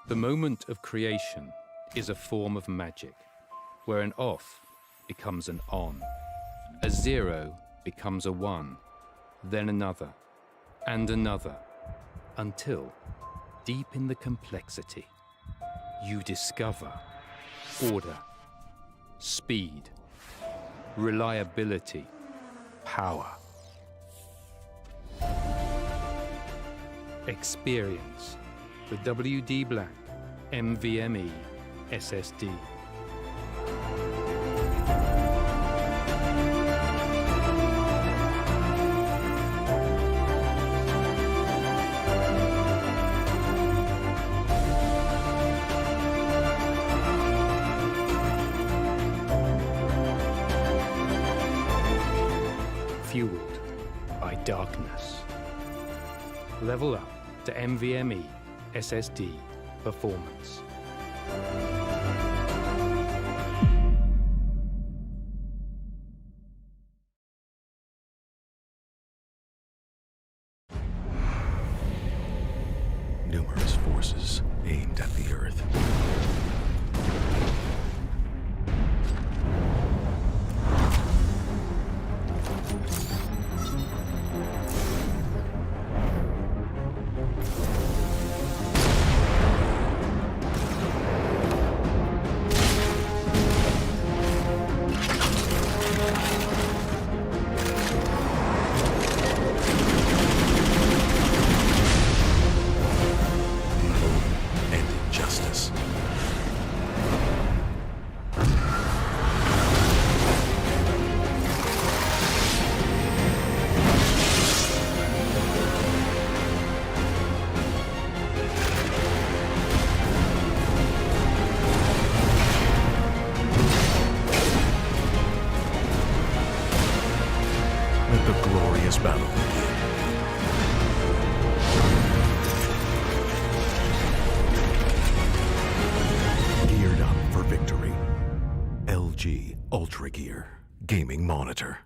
The moment of creation is a form of magic, where an off becomes an on, a 0 becomes a 1, then another, and another, until, deep in the complexity, you discover order, speed, reliability, power. Experience the WD Black NVMe SSD. Fueled by darkness. Level up to NVMe SSD performance. Numerous forces aimed at the Earth. Let the glorious battle begin. Geared up for victory. LG Ultragear Gaming Monitor.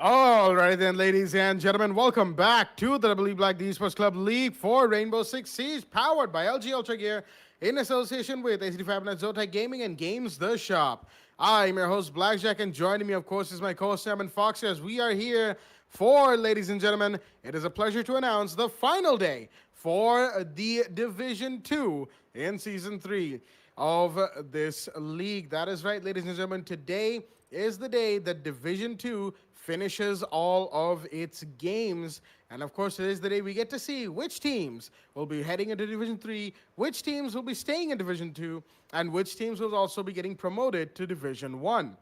All right then, ladies and gentlemen, welcome back to the W Black the Esports Club League for Rainbow Six Siege, powered by LG Ultragear in association with ACD Fibernet, Zotac Gaming, and Games The Shop. I'm your host, Blackjack, and joining me, of course, is my co-host, Sam Fox, as we are here for, ladies and gentlemen, it is a pleasure to announce the final day for the Division 2 in Season 3 of this league. That is right, ladies and gentlemen, today is the day that Division 2 finishes all of its games. And of course, today is the day we get to see which teams will be heading into Division 3, which teams will be staying in Division 2, and which teams will also be getting promoted to Division 1.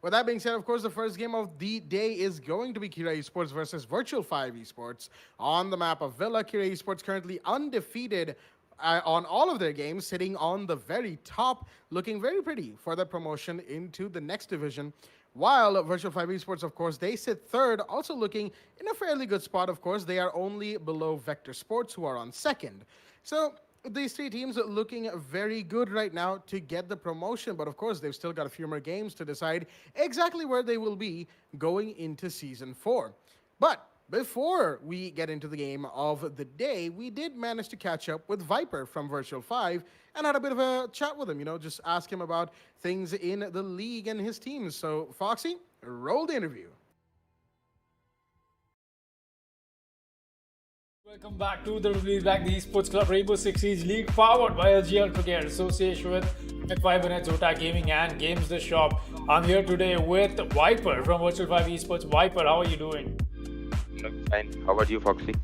With that being said, of course, the first game of the day is going to be Kira Esports versus Virtual 5 Esports on the map of Villa. Kira Esports currently undefeated on all of their games, sitting on the very top, looking very pretty for the promotion into the next division. While Virtual 5 Esports, of course, they sit third, also looking in a fairly good spot, of course. They are only below Vector Sports, who are on second. So these three teams are looking very good right now to get the promotion, but of course, they've still got a few more games to decide exactly where they will be going into Season 4. But before we get into the game of the day, we did manage to catch up with Viper from Virtual 5 and had a bit of a chat with him, just ask him about things in the league and his teams. So, Foxy, roll the interview. Welcome back to the Black the Esports Club Rainbow Six Siege League, powered by LG Ultragear, association with Fibernet, Zotac Gaming, and Games The Shop. I'm here today with Viper from Virtual 5 Esports. Viper, how are you doing? I'm fine. How about you, Foxy?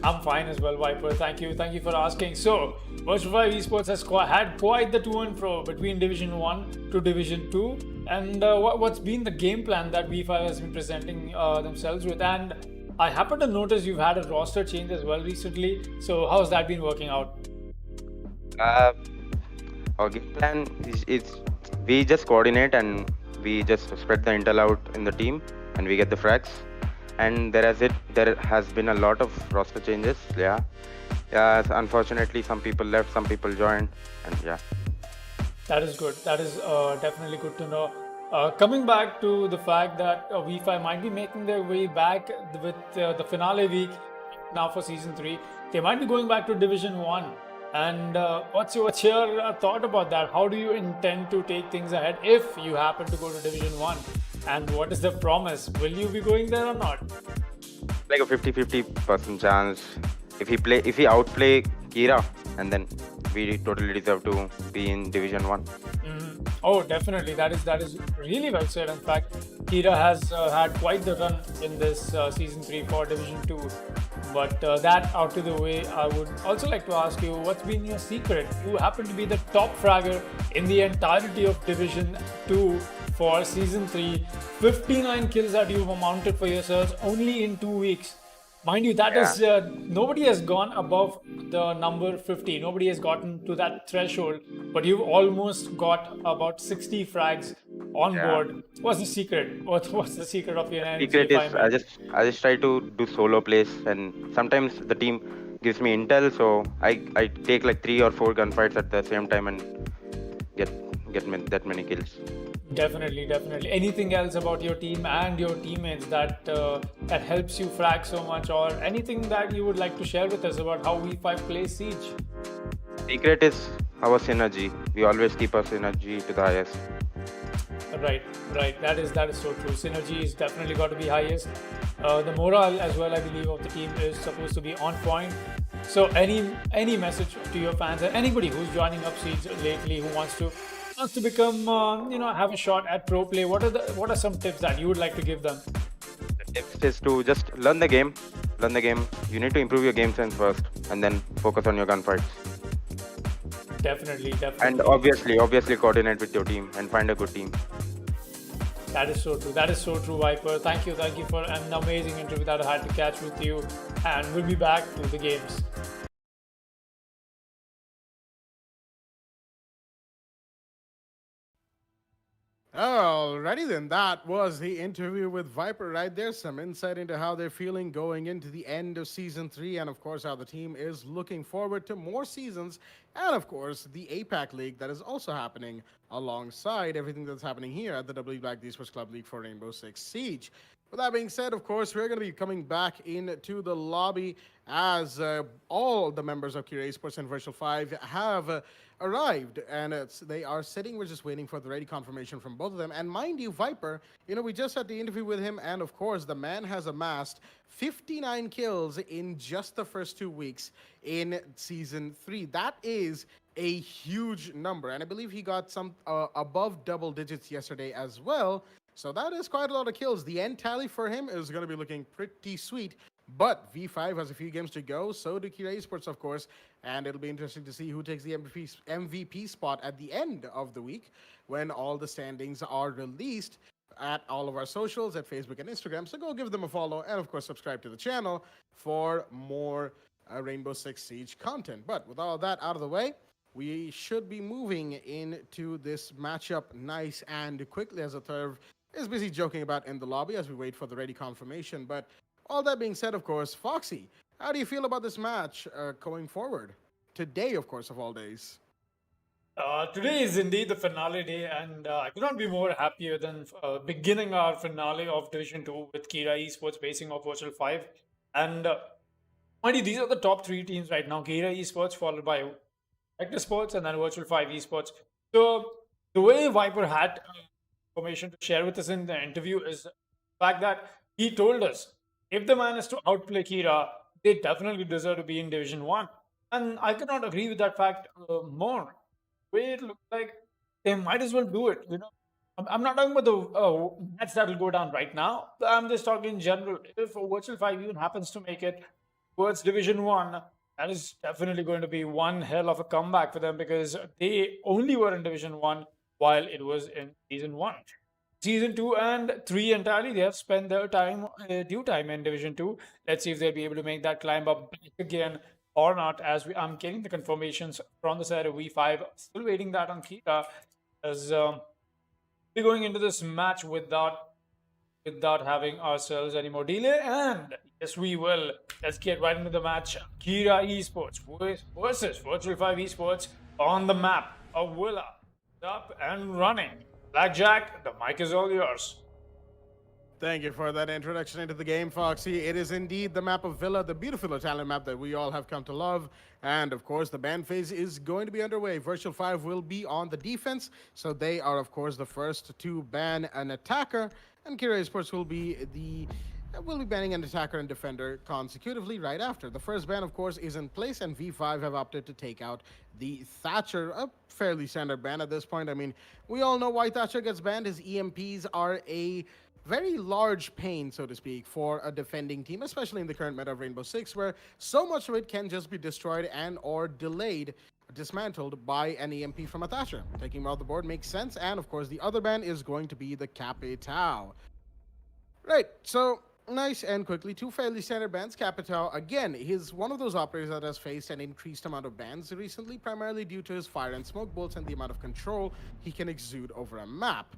I'm fine as well, Viper. Thank you for asking. So, Virtual 5 Esports has had quite the to and fro between Division 1 to Division 2. And what's been the game plan that V5 has been presenting themselves with? And I happen to notice you've had a roster change as well recently. So, how's that been working out? Our game plan is we just coordinate and we just spread the intel out in the team and we get the frags. And there has been a lot of roster changes. Yeah, unfortunately, some people left, some people joined, and yeah. That is good. That is definitely good to know. Coming back to the fact that V5 might be making their way back with the finale week now for Season 3, they might be going back to Division 1. And what's your thought about that? How do you intend to take things ahead if you happen to go to Division 1? And what is the promise? Will you be going there or not? Like a 50-50% chance. If we outplay Kira, and then we totally deserve to be in Division 1. Mm-hmm. Oh, definitely. That is really well said. In fact, Kira has had quite the run in this Season 3 for Division 2. But that out of the way, I would also like to ask you, what's been your secret? You happen to be the top fragger in the entirety of Division 2 for Season 3. 59 kills that you've mounted for yourselves only in 2 weeks. Mind you, that is nobody has gone above the number 50. Nobody has gotten to that threshold, but you've almost got about 60 frags on board. What's the secret? What's the secret of your energy? Secret is I just try to do solo plays, and sometimes the team gives me intel, so I take like 3 or 4 gunfights at the same time and get that many kills. Definitely. Anything else about your team and your teammates that helps you frag so much, or anything that you would like to share with us about how V5 plays Siege? Secret is our synergy. We always keep our synergy to the highest. Right. That is so true. Synergy is definitely got to be highest. The morale as well, I believe, of the team is supposed to be on point. So any message to your fans and anybody who's joining up Siege lately who wants to become have a shot at pro play, what are some tips that you would like to give them? The tips is to just learn the game. You need to improve your game sense first and then focus on your gunfights. Definitely. And obviously coordinate with your team and find a good team. That is so true, Viper. Thank you for an amazing interview that I had to catch with you, and we'll be back to the games. Alrighty then, that was the interview with Viper right there. Some insight into how they're feeling going into the end of Season 3, and of course how the team is looking forward to more seasons, and of course the APAC League that is also happening alongside everything that's happening here at the W Black Esports Club League for Rainbow Six Siege. With that being said, of course, we're going to be coming back into the lobby as all the members of Kira Esports and Virtual 5 have arrived. And they are sitting. We're just waiting for the ready confirmation from both of them. And mind you, Viper, we just had the interview with him. And of course, the man has amassed 59 kills in just the first 2 weeks in Season 3. That is a huge number. And I believe he got some above double digits yesterday as well. So that is quite a lot of kills. The end tally for him is going to be looking pretty sweet. But V5 has a few games to go. So do Kira Esports, of course. And it'll be interesting to see who takes the MVP spot at the end of the week when all the standings are released at all of our socials at Facebook and Instagram. So go give them a follow and, of course, subscribe to the channel for more Rainbow Six Siege content. But with all that out of the way, we should be moving into this matchup nice and quickly, as Athurv is busy joking about in the lobby as we wait for the ready confirmation. But all that being said, of course, Foxy, how do you feel about this match going forward? Today, of course, of all days. Today is indeed the finale day, and I could not be more happier than beginning our finale of Division 2 with Kira Esports facing off Virtual 5. And mind you, these are the top 3 teams right now. Kira Esports followed by Vector Sports and then Virtual 5 Esports. So the way Viper had information to share with us in the interview is the fact that he told us if the man is to outplay Kira, they definitely deserve to be in Division 1. And I cannot agree with that fact more. The way it looks like they might as well do it. I'm not talking about the match that will go down right now. I'm just talking in general. If Virtual 5 even happens to make it towards Division 1, that is definitely going to be one hell of a comeback for them, because they only were in Division 1 while it was in Season 1. Season 2 and 3 entirely, they have spent their time, due time in Division 2. Let's see if they'll be able to make that climb up back again or not, as I'm getting the confirmations from the side of V5. Still waiting that on Kira, as we're going into this match without having ourselves any more delay. And yes, we will. Let's get right into the match. Kira Esports versus Virtual 5 Esports on the map of Villa. Up and running. Blackjack, the mic is all yours. Thank you for that introduction into the game, Foxy. It is indeed the map of Villa, the beautiful Italian map that we all have come to love. And, of course, the ban phase is going to be underway. Virtual 5 will be on the defense, so they are, of course, the first to ban an attacker. And Kira Esports will be banning an attacker and defender consecutively right after. The first ban, of course, is in place, and V5 have opted to take out the Thatcher, a fairly standard ban at this point. I mean, we all know why Thatcher gets banned. His EMPs are a very large pain, so to speak, for a defending team, especially in the current meta of Rainbow Six, where so much of it can just be destroyed and or delayed, dismantled by an EMP from a Thatcher. Taking him off the board makes sense, and of course the other ban is going to be the Capital. Right, so nice and quickly, 2 fairly standard bans. Capital, again, he's one of those operators that has faced an increased amount of bans recently, primarily due to his fire and smoke bolts and the amount of control he can exude over a map.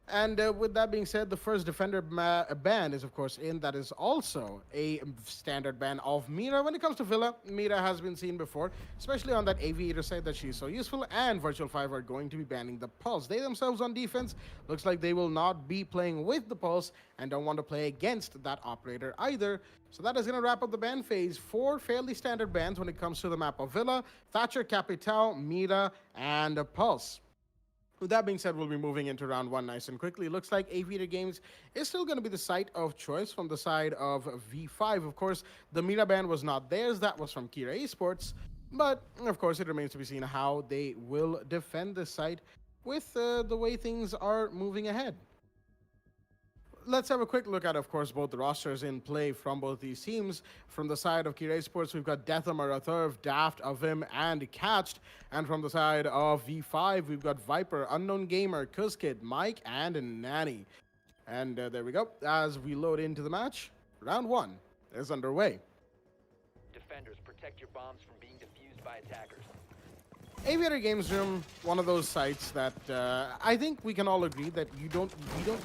And with that being said, the first defender ban is, of course, in. That is also a standard ban of Mira. When it comes to Villa, Mira has been seen before, especially on that Aviator side that she's so useful, and Virtual 5 are going to be banning the Pulse. They themselves on defense, looks like they will not be playing with the Pulse and don't want to play against that operator either. So that is going to wrap up the ban phase. 4 fairly standard bans when it comes to the map of Villa: Thatcher, Capital, Mira, and Pulse. With that being said, we'll be moving into round 1 nice and quickly. Looks like Aviator Games is still going to be the site of choice from the side of V5. Of course, the Mira ban was not theirs. That was from Kira Esports. But, of course, it remains to be seen how they will defend this site with the way things are moving ahead. Let's have a quick look at, of course, both the rosters in play from both these teams. From the side of Kira Esports, we've got Deathhammer, Athurv, Daft, Avim, and Catched. And from the side of V5, we've got Viper, Unknown Gamer, Kuzkid, Mike, and Nanny. And there we go. As we load into the match, round 1 is underway. Defenders, protect your bombs from being defused by attackers. Aviator Games Room, one of those sites that I think we can all agree that we don't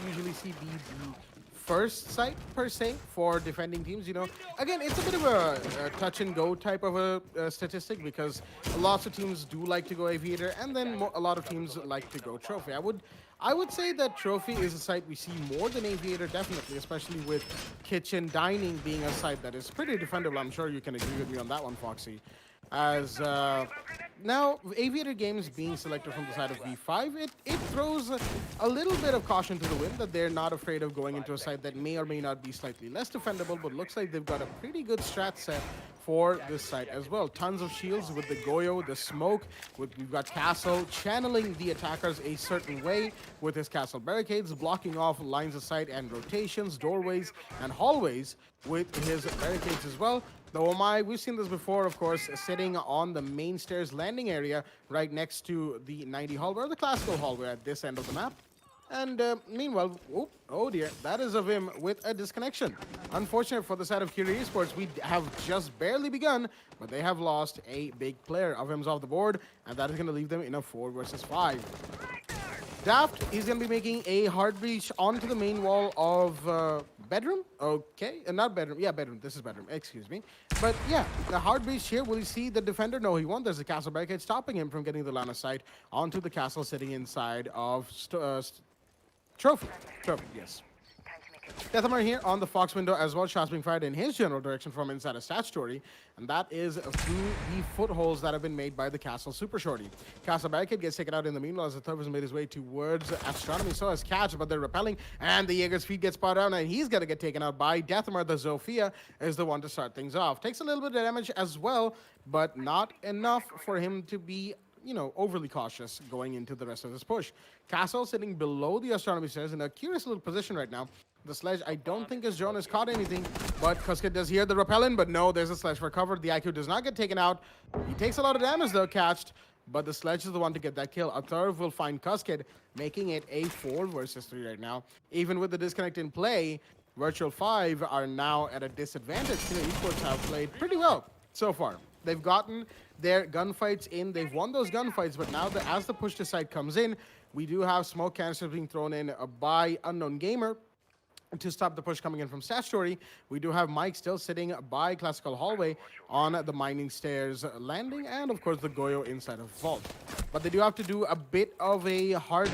usually see be the first site per se for defending teams. Again, it's a bit of a touch and go type of a statistic, because lots of teams do like to go Aviator, and then a lot of teams like to go Trophy. I would say that Trophy is a site we see more than Aviator, definitely, especially with Kitchen Dining being a site that is pretty defendable. I'm sure you can agree with me on that one, Foxy. As now, Aviator Games being selected from the side of V5, it throws a little bit of caution to the wind that they're not afraid of going into a site that may or may not be slightly less defendable, but looks like they've got a pretty good strat set for this site as well. Tons of shields with the Goyo, the smoke, we've got Castle channeling the attackers a certain way with his Castle barricades, blocking off lines of sight and rotations, doorways, and hallways with his barricades as well. The Omai, we've seen this before, of course, sitting on the main stairs landing area right next to the 90 hallway, or the classical hallway at this end of the map. And meanwhile, oh dear, that is a Vim with a disconnection. Unfortunate for the side of Kira Esports, we have just barely begun, but they have lost a big player. Vim's off the board, and that is going to leave them in a 4 versus 5. Daft is going to be making a hard breach onto the main wall of bedroom. Okay, not bedroom. Yeah, bedroom. This is bedroom. Excuse me. But yeah, the hard breach here. Will he see the defender? No, he won't. There's a castle barricade stopping him from getting the line of sight onto the castle sitting inside of Trophy. Trophy, yes. Deathhammer here on the Fox window as well. Shots being fired in his general direction from inside a stat story. And that is through the footholds that have been made by the Castle Super Shorty. Castle barricade gets taken out in the meanwhile as the third has made his way towards Astronomy. So has catch, but they're repelling. And the Jaeger's feet get spotted out, and he's going to get taken out by Deathhammer. The Zofia is the one to start things off. Takes a little bit of damage as well, but not enough for him to be overly cautious going into the rest of this push. Castle sitting below the Astronomy stairs in a curious little position right now. The sledge, I don't think his drone has caught anything, but Kuskit does hear the repellent, but no, there's a sledge for cover. The IQ does not get taken out. He takes a lot of damage though, catched, but the sledge is the one to get that kill. A third will find Kuskit, making it a 4 versus 3 right now. Even with the disconnect in play, Virtual 5 are now at a disadvantage. Esports have played pretty well so far. They've gotten their gunfights in. They've won those gunfights, but now as the push to side comes in, we do have smoke canisters being thrown in by Unknown Gamer to stop the push coming in from Statutory. We do have Mike still sitting by Classical Hallway on the mining stairs landing, and of course the Goyo inside of Vault. But they do have to do a bit of a hard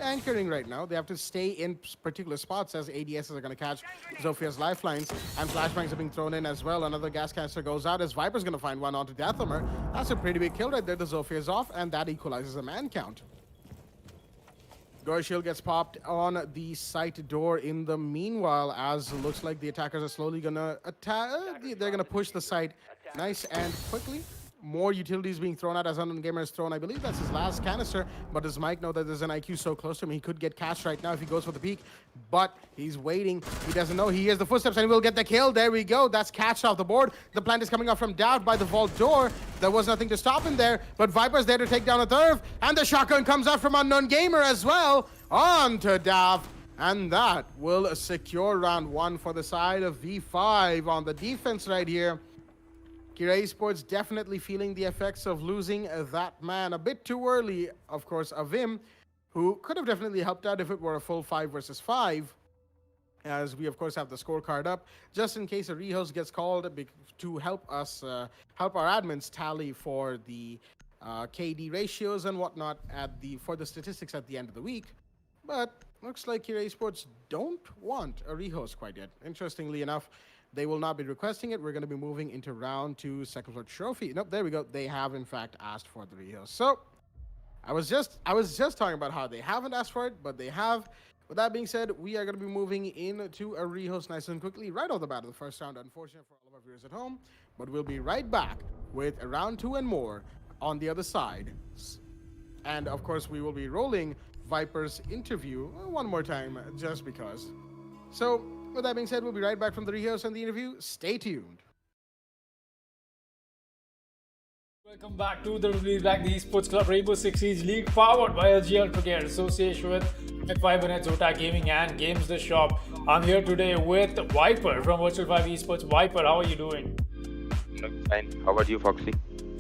anchoring right now. They have to stay in particular spots as ADSs are going to catch Zofia's lifelines, and flashbangs are being thrown in as well. Another gas canister goes out as Viper's going to find one onto Deathhammer. That's a pretty big kill right there. The Zofia is off, and that equalizes the man count. Goyo shield gets popped on the site door in the meanwhile, as it looks like the attackers are slowly gonna attack. They're gonna push the site nice and quickly. More utilities being thrown out as Unknown Gamer is thrown. I believe that's his last canister, but does Mike know that there's an IQ so close to him? He could get catched right now if he goes for the peek, but he's waiting. He doesn't know. He hears the footsteps and he will get the kill. There we go. That's catched off the board. The plant is coming off from Daft by the vault door. There was nothing to stop him there, but Viper's there to take down a third, and the shotgun comes out from Unknown Gamer as well onto Daft. And that will secure round 1 for the side of V5 on the defense right here. Kira Esports definitely feeling the effects of losing that man a bit too early. Of course, a Vim, who could have definitely helped out if it were a full 5 versus 5. As we, of course, have the scorecard up, just in case a rehost gets called to help us, help our admins tally for the KD ratios and whatnot for the statistics at the end of the week. But looks like Kira Esports don't want a rehost quite yet. Interestingly enough, they will not be requesting it. We're going to be moving into round 2, second floor trophy. Nope, there we go. They have in fact asked for the rehost. So I was just talking about how they haven't asked for it, but they have. With that being said, we are going to be moving into a rehost nice and quickly right off the bat of the first round. Unfortunate for all of our viewers at home, but we'll be right back with round 2 and more on the other side. And of course, we will be rolling Viper's interview one more time just because. So with that being said, we'll be right back from the rehearsal and the interview. Stay tuned. Welcome back to the Black the Esports Club Rainbow Six Siege League, powered by LG Ultragear, association with Fibernet, Zotac Gaming, and Games the Shop. I'm here today with Viper from Virtual 5 Esports. Viper, how are you doing? Fine. How about you, Foxy?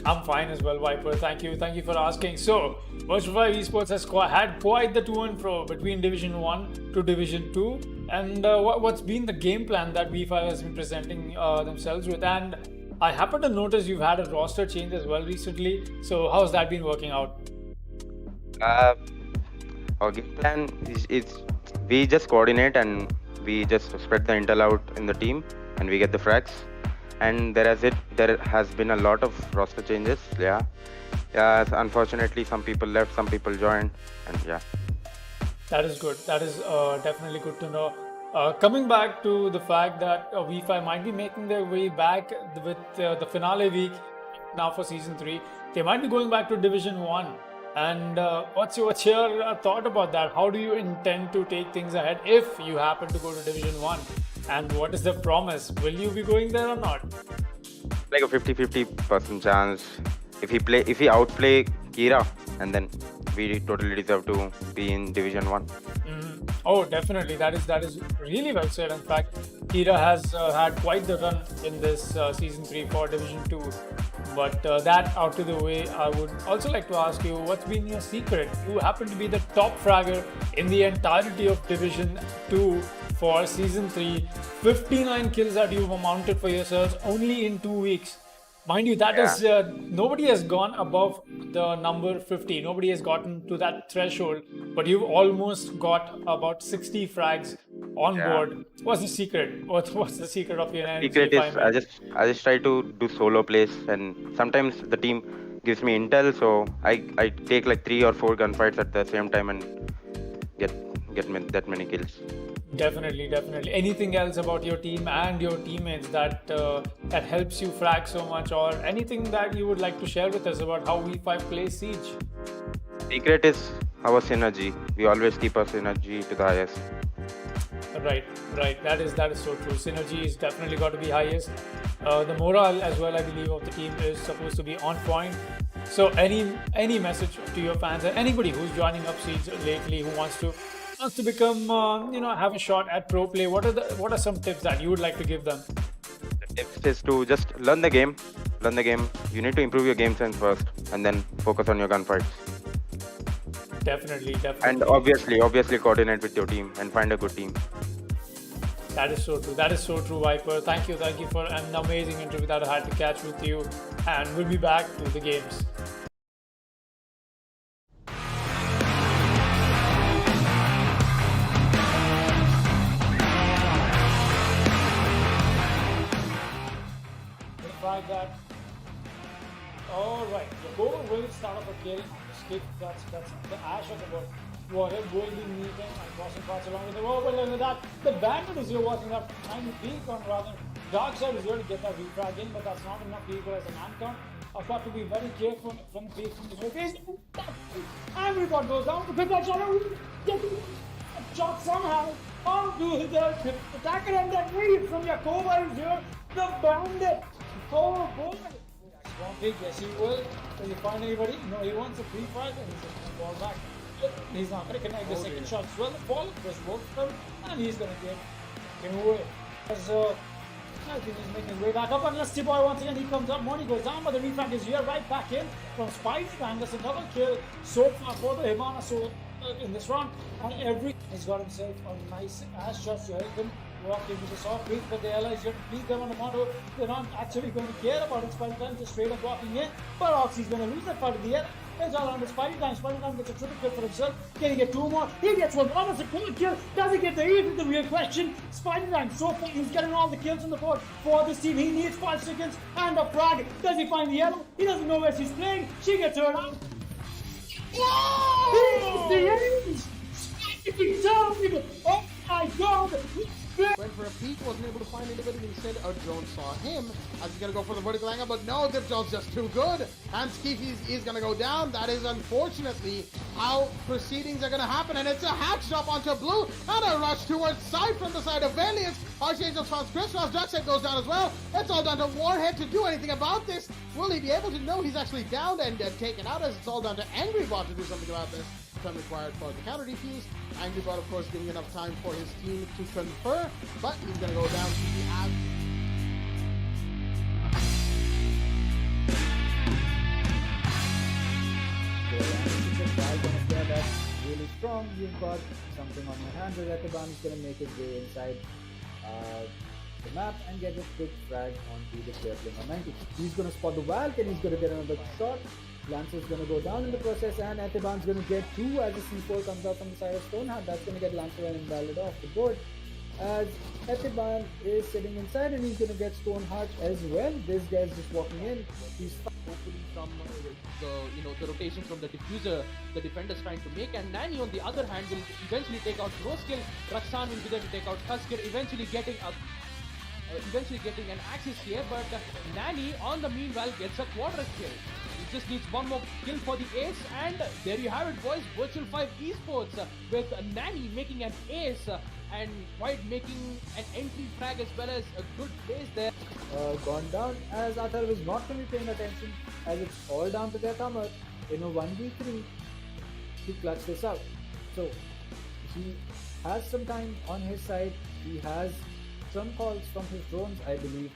I'm fine as well, Viper. Thank you for asking. So, Virtual 5 Esports has had quite the to and fro between Division 1 to Division 2. And what's been the game plan that V5 has been presenting themselves with? And I happen to notice you've had a roster change as well recently. So, how's that been working out? Our game plan is we just coordinate and we just spread the intel out in the team and we get the frags. And there has been a lot of roster changes. Yeah, unfortunately, some people left, some people joined, and yeah. That is good. That is definitely good to know. Coming back to the fact that V5 might be making their way back with the finale week now for season 3, they might be going back to Division 1. And what's your thought about that? How do you intend to take things ahead if you happen to go to Division 1? And what is the promise? Will you be going there or not? Like a 50-50% chance. If we outplay Kira, and then we totally deserve to be in Division 1. Oh, definitely. That is really well said. In fact, Kira has had quite the run in this season 3 for Division 2. But that out of the way, I would also like to ask you, what's been your secret? You happen to be the top fragger in the entirety of Division 2 for season 3. 59 kills that you've mounted for yourselves only in 2 weeks. Mind you, that is nobody has gone above the number 50. Nobody has gotten to that threshold, but you've almost got about 60 frags on board. What's the secret? What's the secret of your energy? Secret is I just try to do solo plays, and sometimes the team gives me intel, so I take like 3 or 4 gunfights at the same time and get that many kills. Definitely. Anything else about your team and your teammates that that helps you frag so much, or anything that you would like to share with us about how V5 plays Siege? Secret is our synergy. We always keep our synergy to the highest. Right. That is so true. Synergy is definitely got to be highest. The morale as well, I believe, of the team is supposed to be on point. So any message to your fans and anybody who's joining up Siege lately who wants to become have a shot at pro play, what are some tips that you would like to give them? The tips is to just learn the game. You need to improve your game sense first, and then focus on your gunfights. Definitely. And obviously coordinate with your team and find a good team. That is so true, Viper. Thank you for an amazing interview that I had to catch with you, and we'll be back to the games. That. All right, the goal will start off a kill. Skip. That's the Ash of the world. Warhead will be meeting and crossing parts along with the wall. But look at that, the Bandit is here watching up, trying to peek on rather. Darkside is here to get that refrag in, but that's not enough to equalize the man count. I've got to be very careful from the peek from this face. Angry Bot goes down to pick that shot. Get a shot somehow onto the attacker, and that read from Yakova is here. The Bandit. Oh boy! Strong pick, yes he will. Will he find anybody? No, he wants a free fight and he's going to ball back. He's not going to connect the second shot as well. The ball just works for him and he's going to get him away. As I think he's making his way back up, unless T-Boy once again he comes up, money goes down, but the refrag is here right back in from Spider-Man. That's another kill so far for the Himana so in this round, and he's got himself a nice ass shot to help him walk into the soft breeze, but the allies here to please them on the motto. They're not actually going to care about it. Spider-Man just straight up walking in, but Oxy's going to lose that part of the air. It's all under Spider-Man. Spider-Man gets a triple kill for himself. Can he get 2 more? He gets one. Almost a full kill. Does he get the E? The real question. Spider-Man, so far, he's getting all the kills on the board for this team. He needs 5 seconds and a frag. Does he find the yellow? He doesn't know where she's playing. She gets her out. Oh! Oh my god! Went for a peek, wasn't able to find anybody. Instead, a drone saw him as he's gonna go for the vertical angle, but no, the drone's just too good. And Skeefy is gonna go down. That is unfortunately how proceedings are gonna happen. And it's a hack shot onto blue and a rush towards side from the side of Valiance. Archangel spawns Crisscross. Darkseid goes down as well. It's all down to Warhead to do anything about this. Will he be able to? No, he's actually downed and taken out, as it's all down to Angrybot to do something about this. Time required for the counter defuse. Angrybot, of course, giving enough time for his team to confer, but he's going to go down to the ad. That's really strong. You've got something on your hands. Retoban is going to make his way inside the map and get a quick frag onto the player playing on 90. He's going to spot the Valk and he's going to get another shot. Lancer's gonna go down in the process, and Esteban's gonna get 2 as a C4 comes out from the side of Stoneheart. That's gonna get Lancer and Invalid off the board. As Esteban is sitting inside, and he's gonna get Stoneheart as well. This guy's just walking in. He's hopefully from the rotation from the diffuser the defender's trying to make, and Nani on the other hand will eventually take out Roskill. Raksan will be there to take out Tusker, eventually getting an axis here, but Nani on the meanwhile gets a quarter kill. He just needs one more kill for the ace, and there you have it, boys. Virtual 5 Esports with Nani making an ace and White making an entry frag as well as a good place there. Gone down, as Athar was not going to be paying attention, as it's all down to their hammer in a 1v3 to clutch this out. So he has some time on his side. He has some calls from his drones, I believe,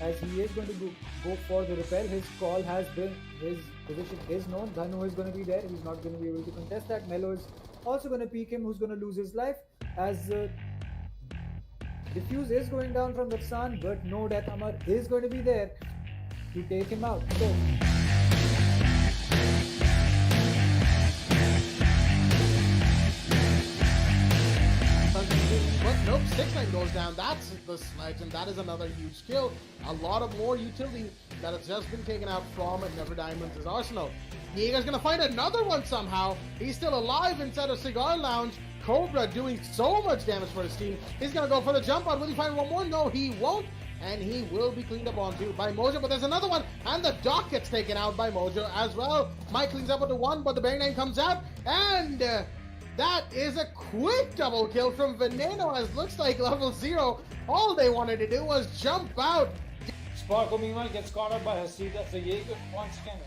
as he is going to go for the repel. His call has been, his position is known. Dhanu is going to be there. He's not going to be able to contest that. Melo is also going to peek him, who's going to lose his life, as Diffuse is going down from Raksan, but no Death Hammer is going to be there to take him out. So but nope, 6-9 goes down. That's the sledge, and that is another huge kill. A lot of more utility that has just been taken out from Never Diamonds' arsenal. Jaeger's gonna find another one somehow. He's still alive inside of Cigar Lounge. Cobra doing so much damage for his team. He's gonna go for the jump out. Will he find one more? No, he won't. And he will be cleaned up onto by Mojo. But there's another one. And the Doc gets taken out by Mojo as well. Mike cleans up with the 1, but the Bear 9 comes out. And that is a quick double kill from Veneno, as looks like level 0. All they wanted to do was jump out. Sparko meanwhile gets caught up by Hasib. That's a Jaeger once again.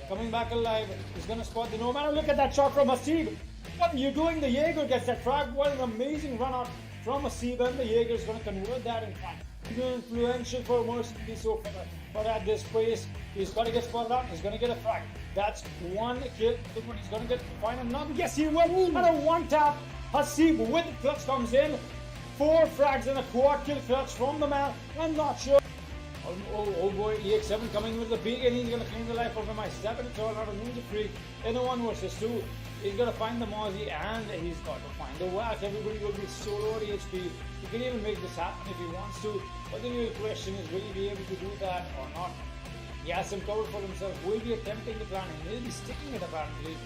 Coming back alive. He's gonna spot the Nomad. Look at that shot from Hasib. What are you doing? The Jaeger gets that frag. What an amazing run out from Hasib, and the Jaeger is gonna convert that in fact. Influential for Mercy so far. But at this pace, he's gonna get spotted out. He's gonna get a frag. That's one kill. Look what he's gonna get. Find another. Yes, he will. And a one tap. Hasib with the clutch comes in. 4 frags and a quad kill clutch from the man. I'm not sure. Oh boy, EX7 coming with the big, and he's gonna claim the life of MI7. It's all out of Ninja Freak in a 1 versus 2. He's gonna find the Mozzie, and he's got to find the whack. Everybody will be so low at HP. He can even make this happen if he wants to. But the real question is, will he be able to do that or not? He has some cover for himself. Will be attempting the plan, and he'll be sticking it apparently.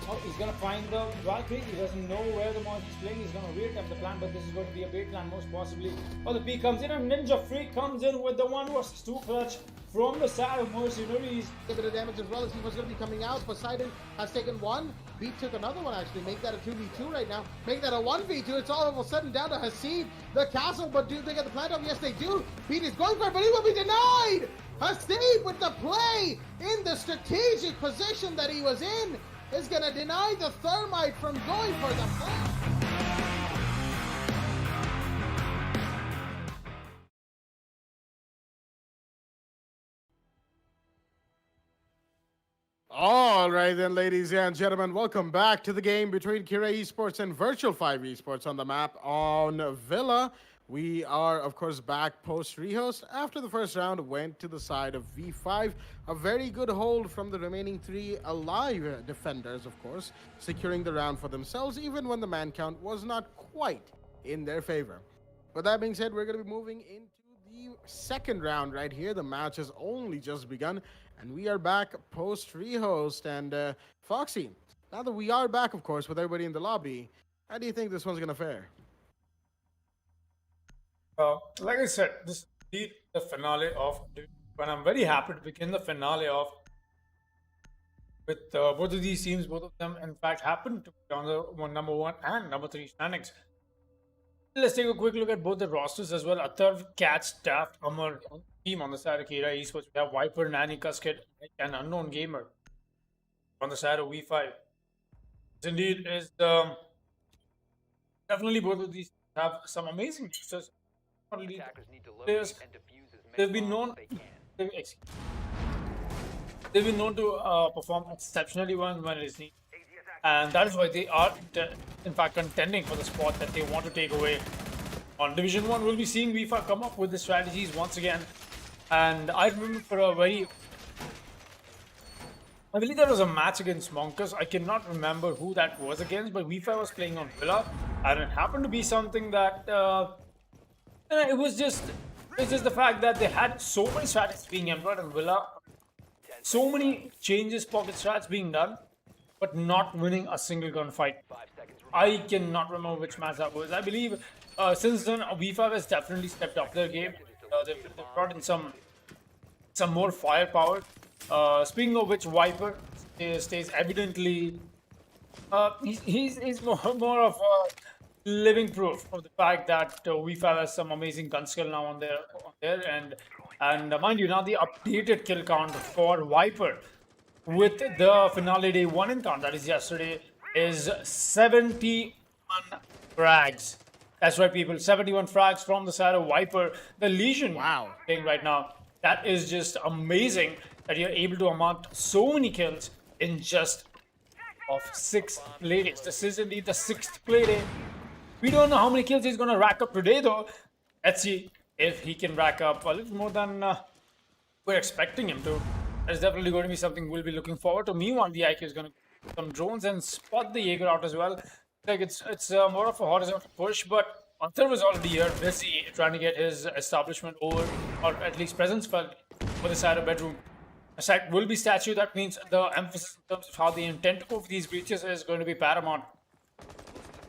Oh, he's gonna find the Valkyrie. He doesn't know where the Mozzie's playing. He's gonna reattempt the plan, but this is going to be a bait plan most possibly. Oh, the P comes in, and Ninja Freak comes in with the 1 versus 2 clutch from the side of Mercenaries. A bit of damage as well as he was going to be coming out. Poseidon has taken 1. Beat took another one actually. Make that a 2v2 right now. Make that a 1v2. It's all of a sudden down to Hasib, the castle. But do they get the plant up? Yes, they do. Beat is going for it, but he will be denied. Hasib with the play in the strategic position that he was in is going to deny the Thermite from going for the plant. All right then, ladies and gentlemen, welcome back to the game between Kira Esports and Virtual 5 Esports on the map on Villa. We are, of course, back post-rehost. After the first round went to the side of V5. A very good hold from the remaining 3 alive defenders, of course, securing the round for themselves, even when the man count was not quite in their favor. With that being said, we're going to be moving into the second round right here. The match has only just begun, and we are back post-rehost. And Foxy, now that we are back, of course, with everybody in the lobby, how do you think this one's going to fare? Like I said, this is the finale of, and I'm very happy to begin the finale of with both of these teams. Both of them, in fact, happen to be on the number 1 and number 3 standings. Let's take a quick look at both the rosters as well. A third Cat staffed Amar team on the side of Kira Esports. We have Viper, Nani, Casket, and Unknown Gamer on the side of V5. This indeed is definitely both of these have some amazing users. They've been known to perform exceptionally well when it is needed, and that is why they are in fact contending for the spot that they want to take away. On Division 1, we'll be seeing V5 come up with the strategies once again, and I remember for a very I believe there was a match against Monkas. I cannot remember who that was against, but V5 was playing on Villa, and it happened to be something that it was just the fact that they had so many strategies being employed on Villa, so many changes, pocket strats being done, but not winning a single gunfight. I cannot remember which match that was. I believe since then V5 has definitely stepped up their game. They've brought in some more firepower. Speaking of which, Viper stays evidently. He's more of a living proof of the fact that V5 has some amazing gun skill now on their end. And mind you, now the updated kill count for Viper with the finale day 1 encounter, that is yesterday, is 71 frags. That's right, people. 71 frags from the side of Viper. The Legion playing right now. That is just amazing that you're able to amount so many kills in just of 6 play days. This is indeed the 6th play day. We don't know how many kills he's going to rack up today, though. Let's see if he can rack up a little more than we're expecting him to. That's definitely going to be something we'll be looking forward to. Meanwhile, the IQ is going to put some drones and spot the Jaeger out as well. Like it's more of a horizontal push, but Arthur was already here, busy trying to get his establishment over, or at least presence felt for the side of bedroom. A site will be statue. That means the emphasis in terms of how they intend to go for these breaches is going to be paramount.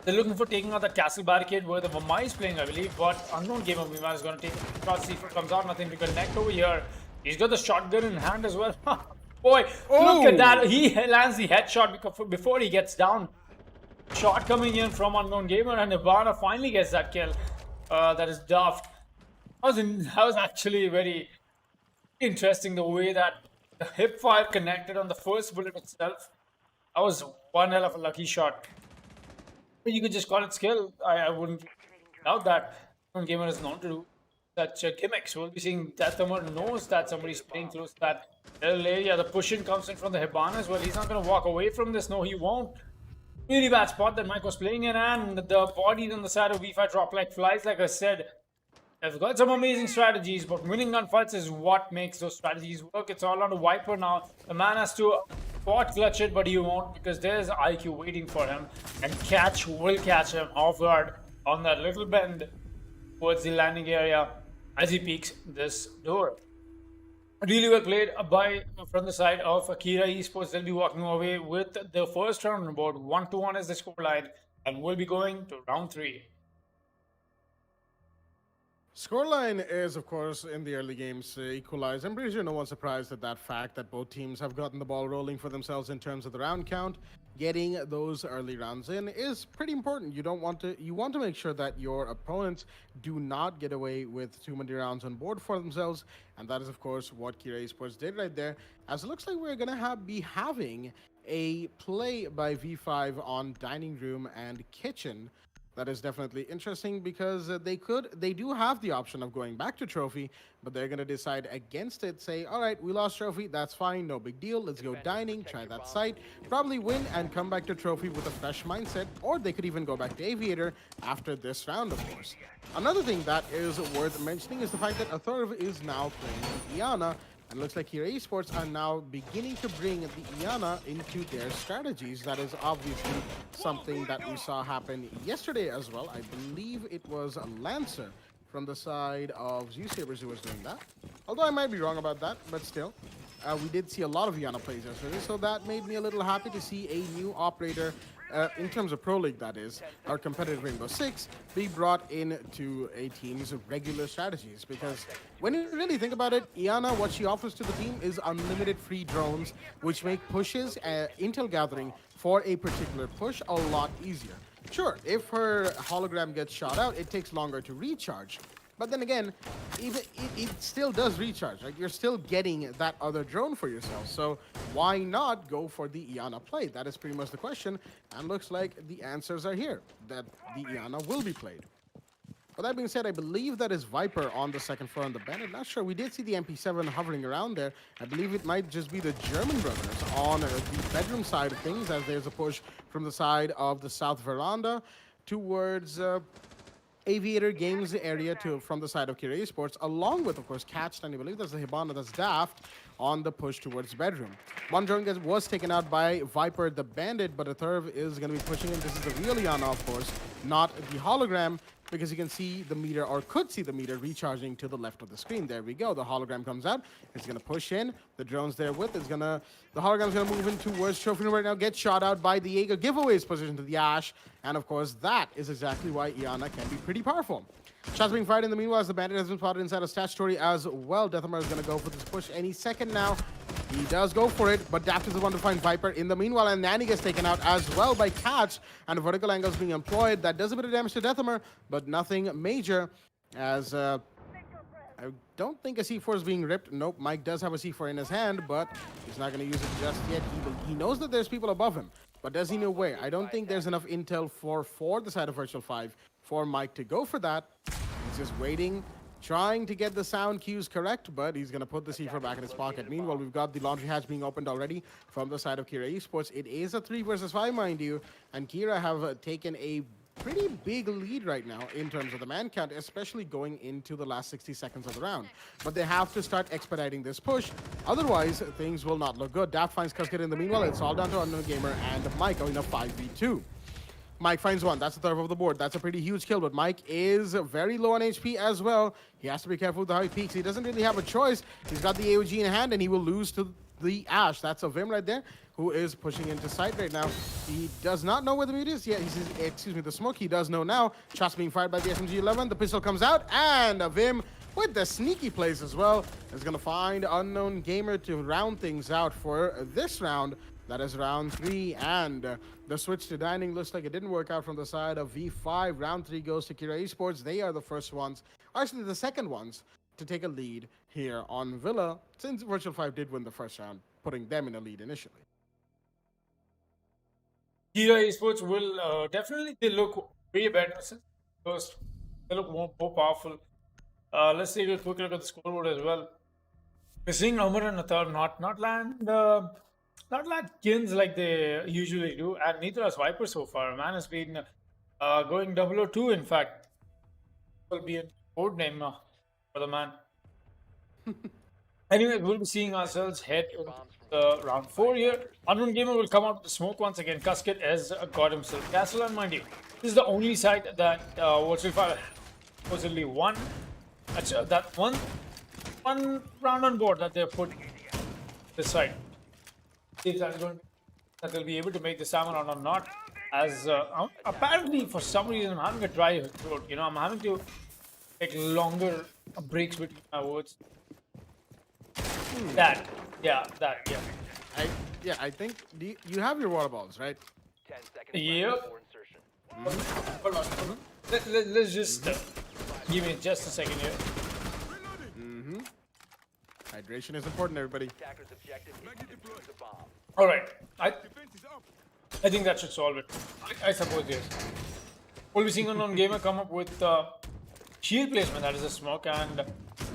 They're looking for taking out that castle barricade where the Vamai is playing, I believe, but unknown gamer Vimar is going to take it. Shot C4 comes out, nothing to connect over here. He's got the shotgun in hand as well. Boy, look at that. He lands the headshot before he gets down. Shot coming in from unknown gamer, and Ibarra finally gets that kill. That is daft. That was actually very interesting, the way that the hip fire connected on the first bullet itself. That was one hell of a lucky shot. But you could just call it skill. I wouldn't doubt that. Unknown gamer is known to do such gimmicks. We'll be seeing Deathhammer knows that somebody's playing close to that little area. The push-in comes in from the Hibana as well. He's not going to walk away from this. No, he won't. Really bad spot that Mike was playing in, and the bodies on the side of V5 drop like flies. Like I said, they've got some amazing strategies, but winning gunfights is what makes those strategies work. It's all on the Viper now. The man has to spot clutch it, but he won't, because there's IQ waiting for him, and Catch will catch him off guard on that little bend towards the landing area as he peeks this door. Really well played from the side of Akira Esports. They'll be walking away with the first round on board. 1-1 is the scoreline, and we'll be going to round 3. Scoreline is, of course, in the early games equalized. I'm pretty sure no one's surprised at that fact that both teams have gotten the ball rolling for themselves in terms of the round count. Getting those early rounds in is pretty important. You want to make sure that your opponents do not get away with too many rounds on board for themselves, and that is, of course, what Kira Esports did right there. As it looks like we're gonna be having a play by V5 on dining room and kitchen. That is definitely interesting because they do have the option of going back to trophy, but they're going to decide against it, say, all right, we lost trophy, that's fine, no big deal, let's go dining, try that site, probably win and come back to trophy with a fresh mindset, or they could even go back to Aviator after this round, of course. Another thing that is worth mentioning is the fact that Athurv is now playing Iana, and it looks like Kira Esports are now beginning to bring the Iana into their strategies. That is obviously something that we saw happen yesterday as well. I believe it was a Lancer from the side of Zeus who was doing that. Although I might be wrong about that, but still. We did see a lot of Iana plays yesterday, so that made me a little happy to see a new operator, in terms of Pro League that is, our competitive Rainbow Six, be brought into a team's regular strategies. Because when you really think about it, Iana, what she offers to the team is unlimited free drones, which make pushes, intel gathering for a particular push a lot easier. Sure, if her hologram gets shot out, it takes longer to recharge. But then again, even it still does recharge. Like, you're still getting that other drone for yourself. So why not go for the Iana play? That is pretty much the question. And looks like the answers are here, that the Iana will be played. With that being said, I believe that is Viper on the second floor on the bend. I'm not sure. We did see the MP7 hovering around there. I believe it might just be the German brothers on the bedroom side of things, as there's a push from the side of the south veranda towards Aviator Games area from the side of Kira Esports, along with, of course, Catch, and I believe that's the Hibana, that's Daft, on the push towards bedroom. One drone was taken out by Viper the Bandit, but a third is going to be pushing in. This is the real Iana, of course, not the hologram, because you can see the meter, or could see the meter, recharging to the left of the screen. There we go. The hologram comes out. It's going to push in. The drone's there with. The hologram's going to move in towards Trophy Room right now. Get shot out by the Jaeger. Giveaways position to the Ash. And, of course, that is exactly why Iana can be pretty powerful. Shots being fired in the meanwhile as the Bandit has been spotted inside a statutory as well. Deathhammer is going to go for this push any second now. He does go for it, but Daft is the one to find Viper in the meanwhile, and Nanny gets taken out as well by Catch, and a vertical angle is being employed. That does a bit of damage to Deathhammer, but nothing major, as I don't think a C4 is being ripped. Nope, Mike does have a C4 in his hand, but he's not going to use it just yet. He knows that there's people above him, but does he know where? I don't think there's enough intel for the side of Virtual 5 for Mike to go for that. He's just waiting, trying to get the sound cues correct, but he's going to put the C4 back in his pocket. Meanwhile, we've got the laundry hatch being opened already from the side of Kira Esports. It is a 3 versus 5, mind you, and Kira have taken a pretty big lead right now in terms of the man count, especially going into the last 60 seconds of the round. But they have to start expediting this push, otherwise things will not look good. Daft finds Cascade in the meanwhile. It's all down to Unknown Gamer and Mike going a 5v2. Mike finds one. That's the third of the board. That's a pretty huge kill, but Mike is very low on HP as well. He has to be careful with how he peeks. He doesn't really have a choice. He's got the AOG in hand, and he will lose to the Ash. That's a Vim right there, who is pushing into sight right now. He does not know where the mute is. Yeah, he's, excuse me, the smoke. He does know now. Shots being fired by the SMG-11. The pistol comes out, and a Vim with the sneaky plays as well is going to find Unknown Gamer to round things out for this round. That is round 3, and the switch to dining looks like it didn't work out from the side of V5. Round 3 goes to Kira Esports. They are the first ones, actually the second ones, to take a lead here on Villa, since Virtual 5 did win the first round, putting them in a lead initially. Kira Esports will definitely, they look way better since first. They look more powerful. Let's take a quick look at the scoreboard as well. We're seeing Umar and Athar not land kills like they usually do, and neither has Viper so far. Man has been going 002, in fact. Will be a code name for the man. Anyway, we'll be seeing ourselves head into round 4 here. Unknown Gamer will come out with the smoke once again. Casket has got himself castle, and mind you, this is the only site that Virtual 5 supposedly won. That one round on board that they put this side. If that will be able to make the salmon or not, as apparently for some reason I'm having a dry throat. You know, I'm having to take longer breaks between my words. That, yeah. I think you have your water balls, right? 10 seconds Yep. before insertion. Hold on. Let's just give me just a second here. Hydration is important, everybody. Attacker's objective is to defuse the bomb. All right, I think that should solve it. I suppose yes. We'll be seeing Unknown Gamer come up with shield placement, that is a smoke, and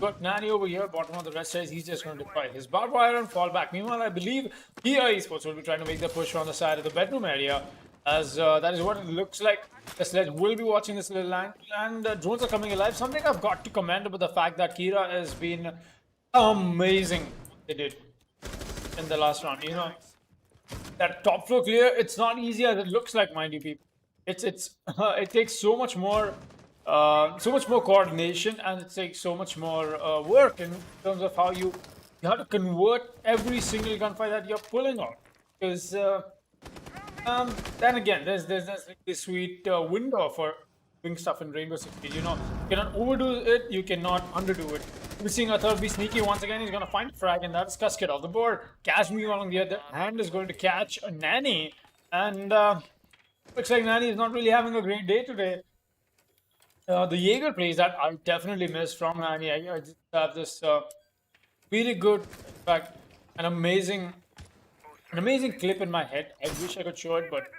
got Nanny over here, bottom of the rest says he's just going to deploy his barbed wire and fall back. Meanwhile, I believe Kira Esports will be trying to make the push on the side of the bedroom area, as that is what it looks like. The sledge will be watching this little line, and drones are coming alive. Something I've got to commend about the fact that Kira has been amazing what they did in the last round. You know, that top floor clear, it's not easy as it looks like, mind you, people. It takes so much more coordination, and it takes so much more work in terms of how you have to convert every single gunfight that you're pulling on. Because then again, there's this sweet window for doing stuff in Rainbow Six Siege. You know, you cannot overdo it, you cannot underdo it. We're seeing Athar be sneaky once again. He's gonna find a frag, and that's Casket off the board. Kashmir on the other hand is going to catch a Nanny, and looks like Nanny is not really having a great day today. The Jaeger plays that I definitely missed from Nanny. I just have this really good, in fact, an amazing clip in my head. I wish I could show it, but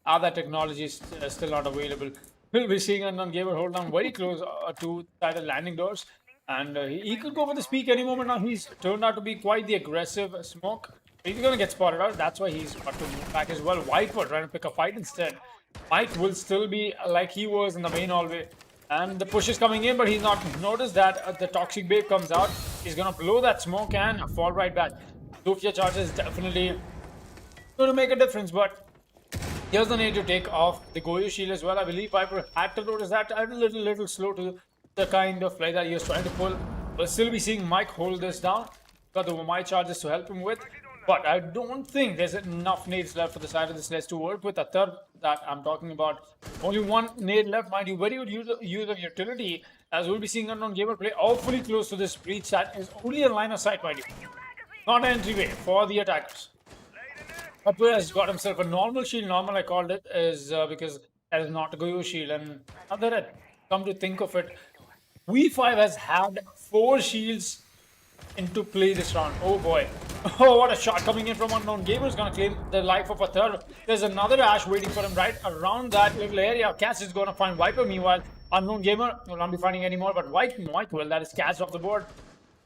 that technology is still not available. We'll be seeing Unknown Gamer hold down very close to the landing doors, and he could go for the peak any moment now. He's turned out to be quite the aggressive smoke. He's gonna get spotted out. That's why he's got to move back as well. Viper trying to pick a fight instead. Mike will still be like he was in the main hallway, And the push is coming in, but he's not noticed that the toxic babe comes out. He's gonna blow that smoke and fall right back. Zofia charge is definitely going to make a difference, but here's the need to take off the Goyo shield as well. I believe Viper had to notice that. A little slow to the kind of play that he was trying to pull. We'll still be seeing Mike hold this down. Got the my charges to help him with. But I don't think there's enough nades left for the side of this list to work with. A third that I'm talking about. Only one nade left, mind you. Very good use of utility. As we'll be seeing Unknown Gamer play awfully close to this breach that is only a line of sight, mind you. Not an entryway for the attackers. Upward has got himself a normal shield. Normal, I called it, is because that is not a Goyo shield. And now that I come to think of it, V5 has had 4 shields into play this round. Oh boy. Oh, what a shot coming in from Unknown Gamer. Is going to claim the life of a third. There's another Ash waiting for him right around that little area. Cass is going to find Viper. Meanwhile, Unknown Gamer will not be finding anymore. But Mike will. That is Cass off the board.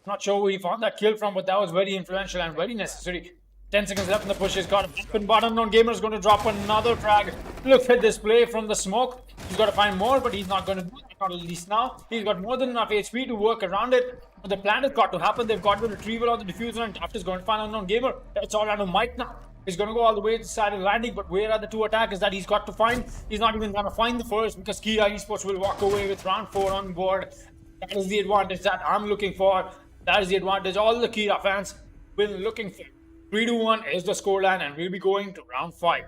Not sure where he found that kill from, but that was very influential and very necessary. 10 seconds left in the push. He's got a weapon, but Unknown Gamer is going to drop another frag. Look at this play from the smoke. He's got to find more, but he's not going to do it. Not at least now. He's got more than enough HP to work around it. But the plan has got to happen. They've got the retrieval of the diffuser, and Taft is going to find Unknown Gamer. It's all under Mike now. He's going to go all the way to the side of the landing, but where are the 2 attackers that he's got to find? He's not even going to find the first because Kira Esports will walk away with round 4 on board. That is the advantage that I'm looking for. That is the advantage all the Kira fans will be looking for. 3-1 is the scoreline, and we'll be going to round 5.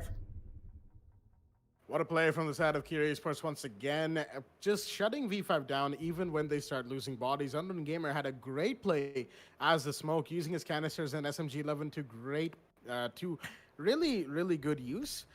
What a play from the side of Kira Esports once again. Just shutting V5 down even when they start losing bodies. Unknown Gamer had a great play as the smoke, using his canisters and SMG-11 to really good use.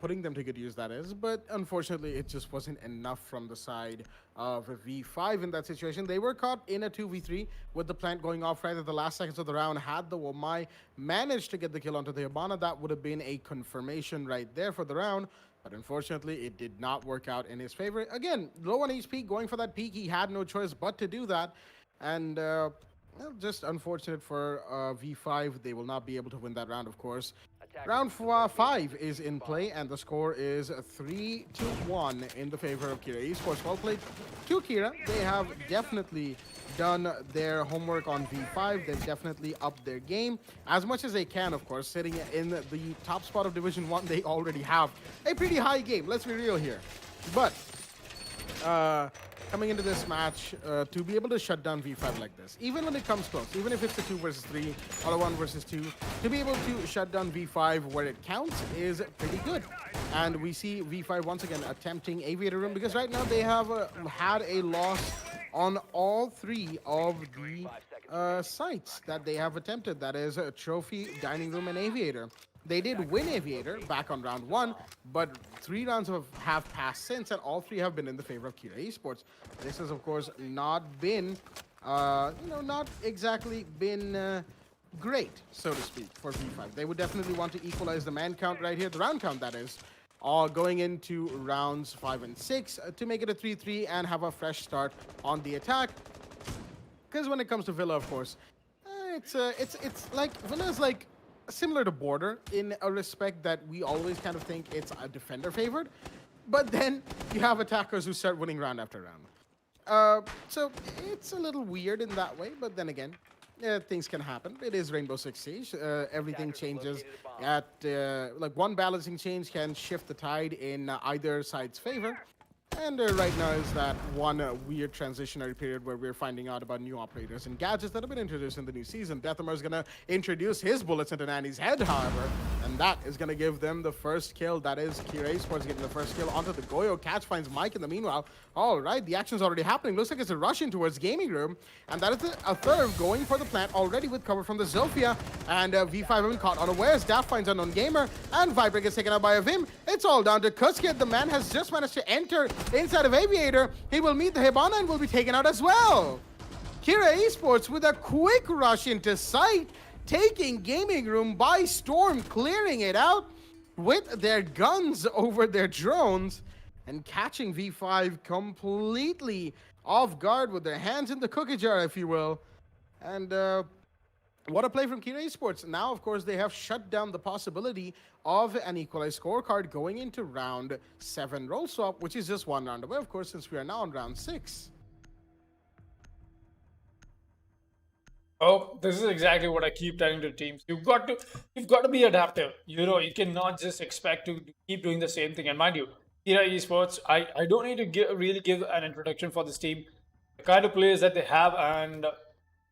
Putting them to good use, that is. But unfortunately, it just wasn't enough from the side of V5 in that situation. They were caught in a 2v3 with the plant going off right at the last seconds of the round. Had the Womai managed to get the kill onto the Hibana, that would have been a confirmation right there for the round. But unfortunately, it did not work out in his favor. Again, low on HP, going for that peak. He had no choice but to do that. And well, just unfortunate for V5. They will not be able to win that round, of course. Round 5 is in play, and the score is 3-1 in the favor of Kira Esports. Well played to Kira. They have definitely done their homework on V5. They've definitely upped their game as much as they can, of course. Sitting in the top spot of Division 1, they already have a pretty high game. Let's be real here. But coming into this match, to be able to shut down V5 like this, even when it comes close, even if it's a 2 versus 3 or a 1 versus 2, to be able to shut down V5 where it counts is pretty good. And we see V5 once again attempting Aviator Room, because right now they have had a loss on all 3 of the sites that they have attempted. That is a Trophy, Dining Room, and Aviator. They did win Aviator back on round 1, but 3 rounds have passed since, and all 3 have been in the favor of Kira Esports. This has, of course, not been, not exactly been great, so to speak, for V5. They would definitely want to equalize the man count right here, the round count, that is, going into rounds 5 and 6 to make it a 3-3 and have a fresh start on the attack. Because when it comes to Villa, of course, it's like Villa's like similar to Border in a respect that we always kind of think it's a defender favored, but then you have attackers who start winning round after round. So it's a little weird in that way, but then again, things can happen. It is Rainbow Six Siege. Everything changes at like one balancing change can shift the tide in either side's favor. And right now is that one weird transitionary period where we're finding out about new operators and gadgets that have been introduced in the new season. Deathamar is going to introduce his bullets into Nani's head, however, and that is going to give them the first kill. That is Kira Esports getting the first kill onto the Goyo. Catch finds Mike in the meanwhile. All right, the action's already happening. Looks like it's a rush in towards Gaming Room, and that is a third going for the plant already with cover from the Zofia, and V5 have been caught unawares. Daft finds Unknown Gamer, and Viper gets taken out by a Vim. It's all down to Kuskit. The man has just managed to enter inside of Aviator. He will meet the Hibana and will be taken out as well. Kira Esports with a quick rush into sight, taking Gaming Room by storm, clearing it out with their guns over their drones and catching V5 completely off guard with their hands in the cookie jar, if you will. And What a play from Kira Esports. Now, of course, they have shut down the possibility of an equalized scorecard going into round 7 roll swap, which is just 1 round away, of course, since we are now on round 6. Oh, this is exactly what I keep telling the teams. You've got to be adaptive. You cannot just expect to keep doing the same thing. And mind you, Kira Esports, I don't need to really give an introduction for this team. The kind of players that they have, and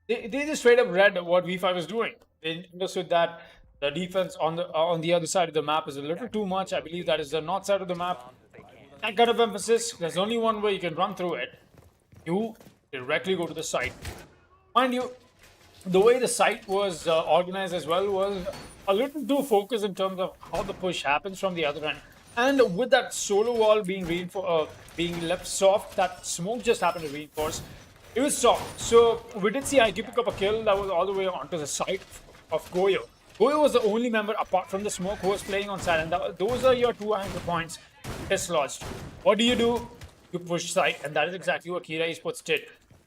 they just straight up read what V5 is doing. They understood that the defense on the other side of the map is a little too much. I believe that is the north side of the map. That kind of emphasis, there's only one way you can run through it. You directly go to the site. Mind you, the way the site was organized as well was a little too focused in terms of how the push happens from the other end. And with that solo wall being being left soft, that smoke just happened to reinforce. It was soft. So we did see IQ pick up a kill that was all the way onto the side of Goyo. Goyo was the only member apart from the smoke who was playing on side, and those are your 2 anchor points dislodged. What do? You push side, and that is exactly what Kira Esports did.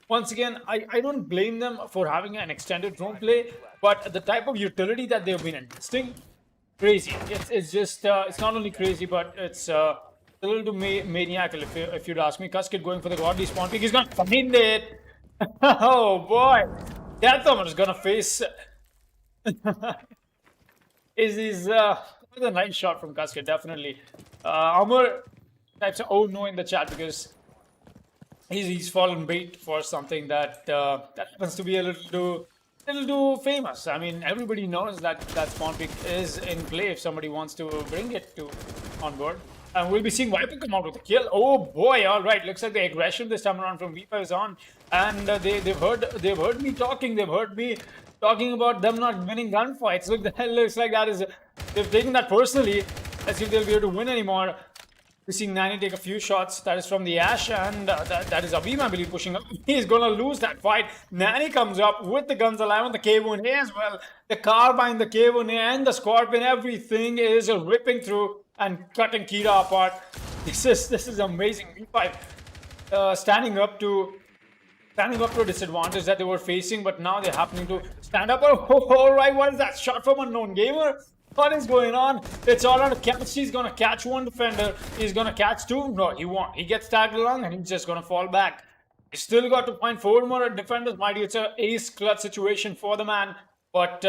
Once again, I don't blame them for having an extended drone play, but the type of utility that they've been investing, crazy. It's just, it's not only crazy, but it's a little too maniacal if you'd ask me. Cuskit going for the godly spawn pick. He's going to find it. Oh boy. Death Hammer is going to face... is a nice shot from Cuskit, definitely. Amar types oh no in the chat because he's fallen bait for something that that happens to be a little too famous. I mean, everybody knows that spawn pick is in play if somebody wants to bring it to on board. And we'll be seeing Viper come out with a kill. Oh boy! All right, looks like the aggression this time around from V5 is on, and they've heard me talking. They've heard me talking about them not winning gunfights. Look, the hell looks like that is they've taken that personally. Let's see if they'll be able to win anymore. We're seeing Nani take a few shots. That is from the Ash, and that is Abim, I believe, pushing up. He's gonna lose that fight. Nani comes up with the guns alive on the K1A as well. The carbine, the K1A, and the Scorpion, everything is ripping through and cutting Kira apart. This is amazing. V5 standing up to a disadvantage that they were facing, but now they're happening to stand up. Oh, all right, what is that shot from unknown gamer? What is going on? It's all on a catch. He's gonna catch one defender. He's gonna catch 2. No, he won't. He gets tagged along and he's just gonna fall back. He's still got to find 4 more defenders. Mighty, it's an ace clutch situation for the man, but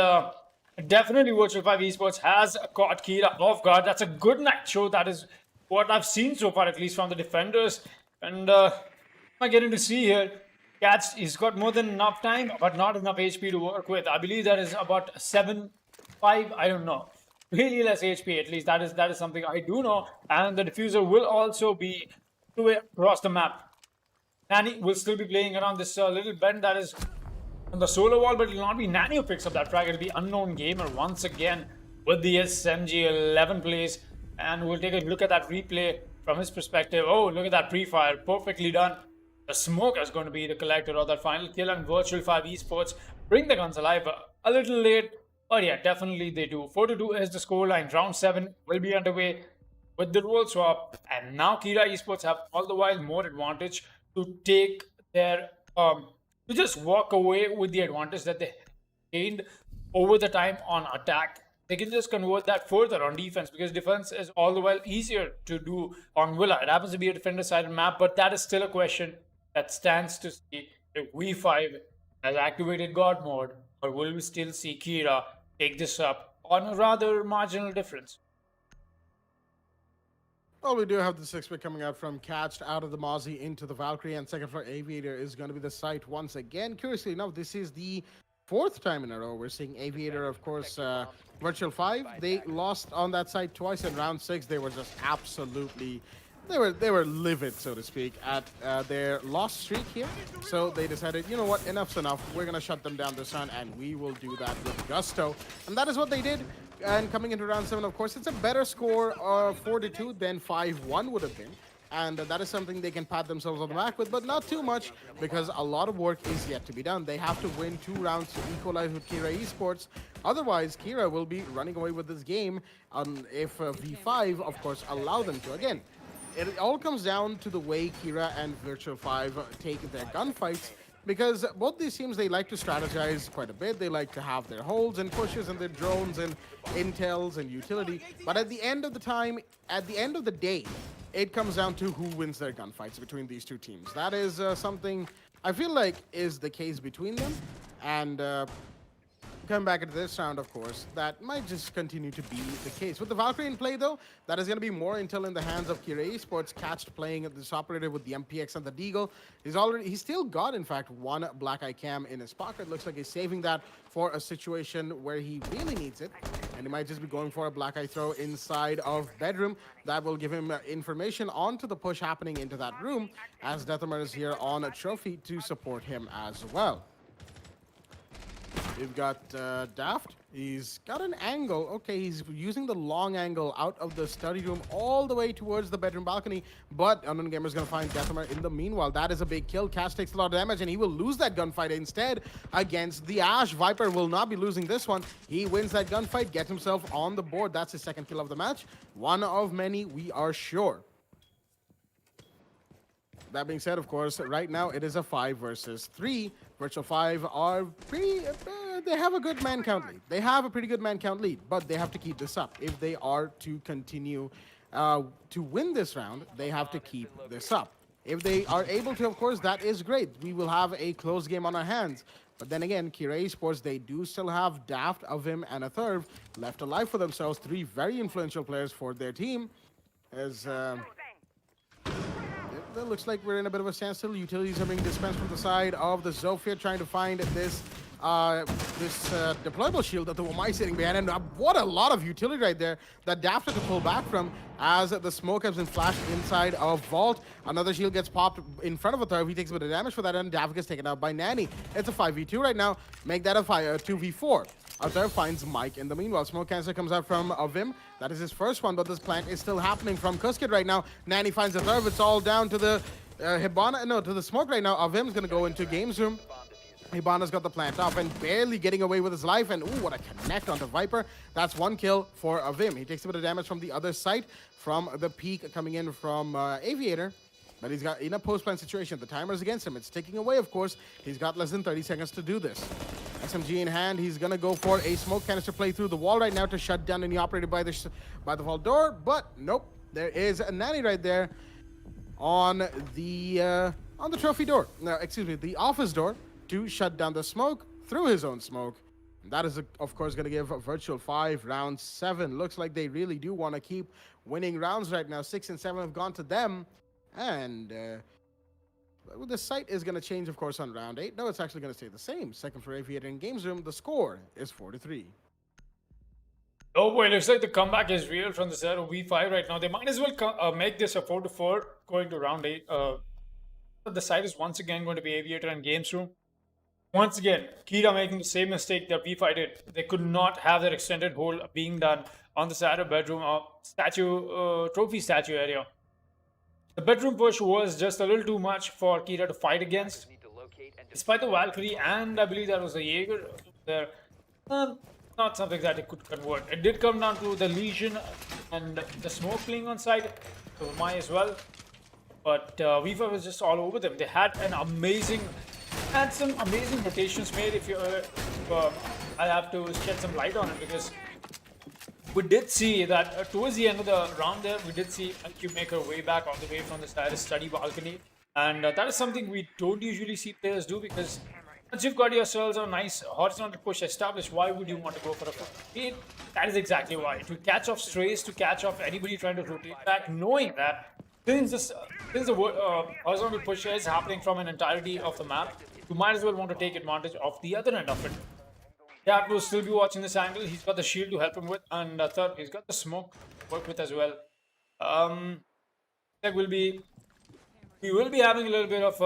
definitely Virtual 5 Esports has caught Kira off guard. That's a good night show. That is what I've seen so far, at least from the defenders. And am I getting to see here? Catch, he's got more than enough time, but not enough HP to work with. I believe that is about 7-5. I don't know. Really less HP, at least. That is something I do know. And the diffuser will also be across the map. Nani will still be playing around this little bend that is on the solo wall, but it will not be Nani who picks up that frag. It will be Unknown Gamer once again with the SMG 11 plays. And we'll take a look at that replay from his perspective. Oh, look at that pre-fire. Perfectly done. The smoke is going to be the collector of that final kill, and Virtual 5 Esports bring the guns alive a little late. But yeah, definitely they do. 4-2 is the scoreline. Round 7 will be underway with the roll swap. And now Kira Esports have all the while more advantage to take their... to just walk away with the advantage that they gained over the time on attack. They can just convert that further on defense, because defense is all the while easier to do on Villa. It happens to be a defender-sided map, but that is still a question that stands to see if V5 has activated God mode, or will we still see Kira take this up on a rather marginal difference? Well, we do have the 6 pick coming out from Catched out of the Mozzie into the Valkyrie, and second floor Aviator is going to be the site once again. Curiously enough, this is the 4th time in a row we're seeing Aviator, of course, Virtual 5. They lost on that site twice in round 6. They were just absolutely... They were livid, so to speak, at their loss streak here. So they decided, you know what, enough's enough. We're going to shut them down this round, and we will do that with gusto. And that is what they did. And coming into round 7, of course, it's a better score of 4-2 than 5-1 would have been. And that is something they can pat themselves on the back with, but not too much, because a lot of work is yet to be done. They have to win 2 rounds to equalize with Kira Esports. Otherwise, Kira will be running away with this game if V5, of course, allow them to. Again, it all comes down to the way Kira and Virtual 5 take their gunfights. because both these teams, they like to strategize quite a bit. They like to have their holds and pushes and their drones and intels and utility. But at the end of the time, at the end of the day, it comes down to who wins their gunfights between these two teams. That is something I feel like is the case between them. And coming back into this round, of course, that might just continue to be the case. With the Valkyrie in play, though, that is going to be more intel in the hands of Kira Esports. Catched playing this operator with the MPX and the Deagle. He's still got, in fact, one Black Eye Cam in his pocket. Looks like he's saving that for a situation where he really needs it. And he might just be going for a Black Eye throw inside of bedroom. That will give him information onto the push happening into that room, as Deathamer is here on a trophy to support him as well. We've got Daft. He's got an angle. Okay, he's using the long angle out of the study room all the way towards the bedroom balcony. But Unknown Gamer is going to find Deathamer in the meanwhile. That is a big kill. Cash takes a lot of damage, and he will lose that gunfight instead against the Ash. Viper will not be losing this one. He wins that gunfight, gets himself on the board. That's his second kill of the match. One of many, we are sure. That being said, of course, right now it is a 5 versus 3. Virtual 5 are pretty... they have a good man count lead. They have a pretty good man count lead, but they have to keep this up. If they are to continue to win this round, they have to keep this up. If they are able to, of course, that is great. We will have a close game on our hands. But then again, Kira Esports, they do still have Daft, Avim, and Atherv left alive for themselves. 3 very influential players for their team. As... it looks like we're in a bit of a standstill. Utilities are being dispensed from the side of the Zofia, trying to find this deployable shield that the Wamai is sitting behind. And what a lot of utility right there that Daft had to pull back from, as the smoke has been flashed inside of Vault. Another shield gets popped in front of Atharv. He takes a bit of damage for that, and Daft gets taken out by Nanny. It's a 5v2 right now. Make that a 2v4. Atharv finds Mike in the meanwhile. Smoke cancer comes out from Avim. That is his first one, but this plant is still happening from Kuskit right now. Nanny finds Atharv. It's all down to the Hibana, no, to the smoke right now. Avim's going to go into games room. Hibana's got the plant off and barely getting away with his life. And ooh, what a connect onto Viper. That's 1 kill for Avim. He takes a bit of damage from the other side, from the peak coming in from Aviator. But he's got in a post-plant situation. The timer's against him. It's ticking away, of course. He's got less than 30 seconds to do this. SMG in hand. He's going to go for a smoke canister play through the wall right now to shut down any operated by the vault door. But nope. There is a Nanny right there on the trophy door. No, excuse me, the office door to shut down the smoke through his own smoke. And that is, of course, going to give a virtual 5 round 7. Looks like they really do want to keep winning rounds right now. 6 and 7 have gone to them. And the site is going to change, of course, on round 8. No, it's actually going to stay the same. Second for Aviator in Games Room. The score is 4-3. Oh boy, looks like the comeback is real from the set of V5 right now. They might as well make this a 4-4 going to round 8. The site is once again going to be Aviator and Games Room. Once again, Kira making the same mistake that V5 did. They could not have their extended hold being done on the side of bedroom trophy statue area. The bedroom push was just a little too much for Kira to fight against. Despite the Valkyrie, and I believe that was a Jaeger there, not something that it could convert. It did come down to the Legion and the smoke playing on side, so Mai as well. But Viva was just all over them. They had some amazing rotations made. If you, I have to shed some light on it, because we did see that towards the end of the round there, we did see IQ make her way back all the way from the study balcony. And that is something we don't usually see players do, because once you've got yourselves a nice horizontal push established, why would you want to go for a fade? That is exactly why. To catch off strays, to catch off anybody trying to rotate back, knowing that since the horizontal push is happening from an entirety of the map, you might as well want to take advantage of the other end of it. Dad will still be watching this angle. He's got the shield to help him with, and third, he's got the smoke to work with as well. We will be having a little bit of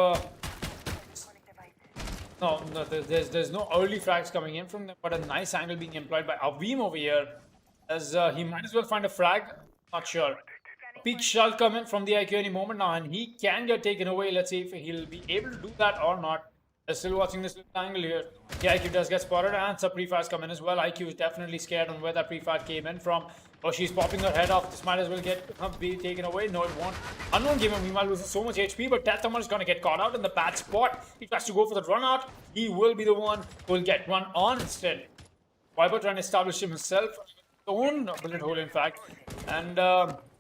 there's no early frags coming in from them, but a nice angle being employed by Avim over here, as he might as well find a frag. Not sure. A peak shall come in from the IQ any moment now, and he can get taken away. Let's see if he'll be able to do that or not. They're still watching this little angle here. The IQ does get spotted and some pre-fires come in as well. IQ is definitely scared on where that pre-fire came in from. Oh, she's popping her head off. This might as well be taken away. No, it won't. Unknown Gamer meanwhile loses so much HP, but Tathamar is going to get caught out in the bad spot. He tries to go for the run out. He will be the one who will get run on instead. Viper trying to establish himself. His own bullet hole, in fact. And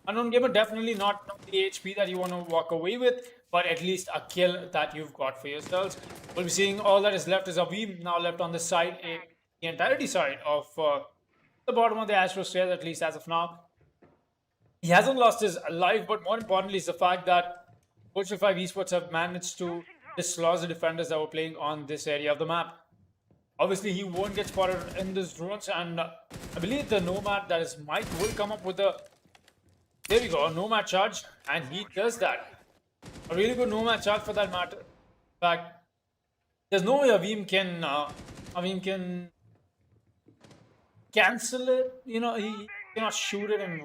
Unknown Gamer definitely not the HP that you want to walk away with, but at least a kill that you've got for yourselves. We'll be seeing all that is left is Avim now left on this side, the entirety side of the bottom of the Astro stairs, at least as of now. He hasn't lost his life, but more importantly is the fact that Virtual 5 Esports have managed to dislodge the defenders that were playing on this area of the map. Obviously, he won't get spotted in this ruins, and I believe the Nomad, that is Mike, will come up with a... There we go, a Nomad charge, and he does that. A really good Nomad charge for that matter. In fact, there's no way Avim can cancel it. You know, he cannot shoot it and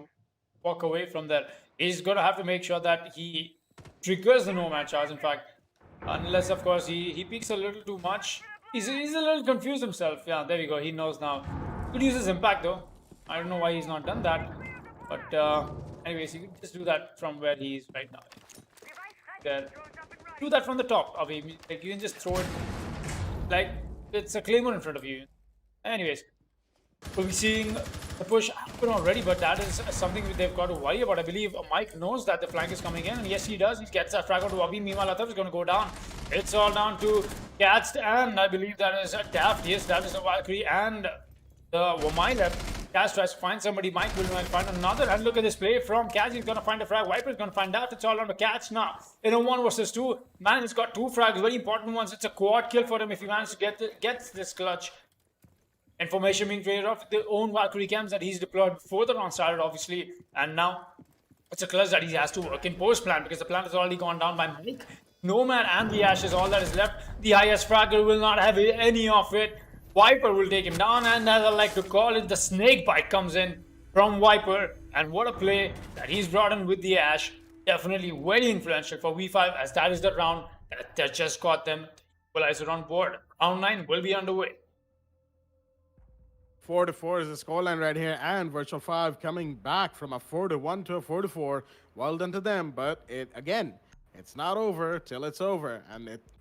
walk away from there. He's going to have to make sure that he triggers the Nomad charge, in fact. Unless, of course, he peeks a little too much. He's a little confused himself. Yeah, there we go. He knows now. Could use his impact, though. I don't know why he's not done that. But, anyways, you can just do that from where he is right now. There. Do that from the top of him. Like, you can just throw it like it's a claymore in front of you. Anyways, we'll be seeing the push happen already, but that is something they've got to worry about. I believe Mike knows that the flank is coming in, and yes, he does. He gets that frag out to Avim. Meanwhile, Ataf is going to go down. It's all down to Cats, and I believe that is a Daft. Yes, that is a Valkyrie, and the Wamai left. Cash tries to find somebody. Mike will find another. And look at this play from Catch. He's going to find a frag. Viper is going to find out. It's all on the Catch now. In a 1 versus 2. Man, he's got 2 frags. Very important ones. It's a quad kill for him if he manages to get this clutch. Information being traded off the own Valkyrie camps that he's deployed before the round started, obviously. And now it's a clutch that he has to work in post plan because the plan has already gone down by Mike. Nomad and the Ash is all that is left. The highest fragger will not have any of it. Viper will take him down, and as I like to call it, the snake bite comes in from Viper. And what a play that he's brought in with the Ash. Definitely very influential for V5, as that is the round that just got them equalizer on board. Round 9 will be underway. 4-4 is the scoreline right here, and Virtual 5 coming back from a 4-1 to a 4-4. Well done to them, but it's not over till it's over,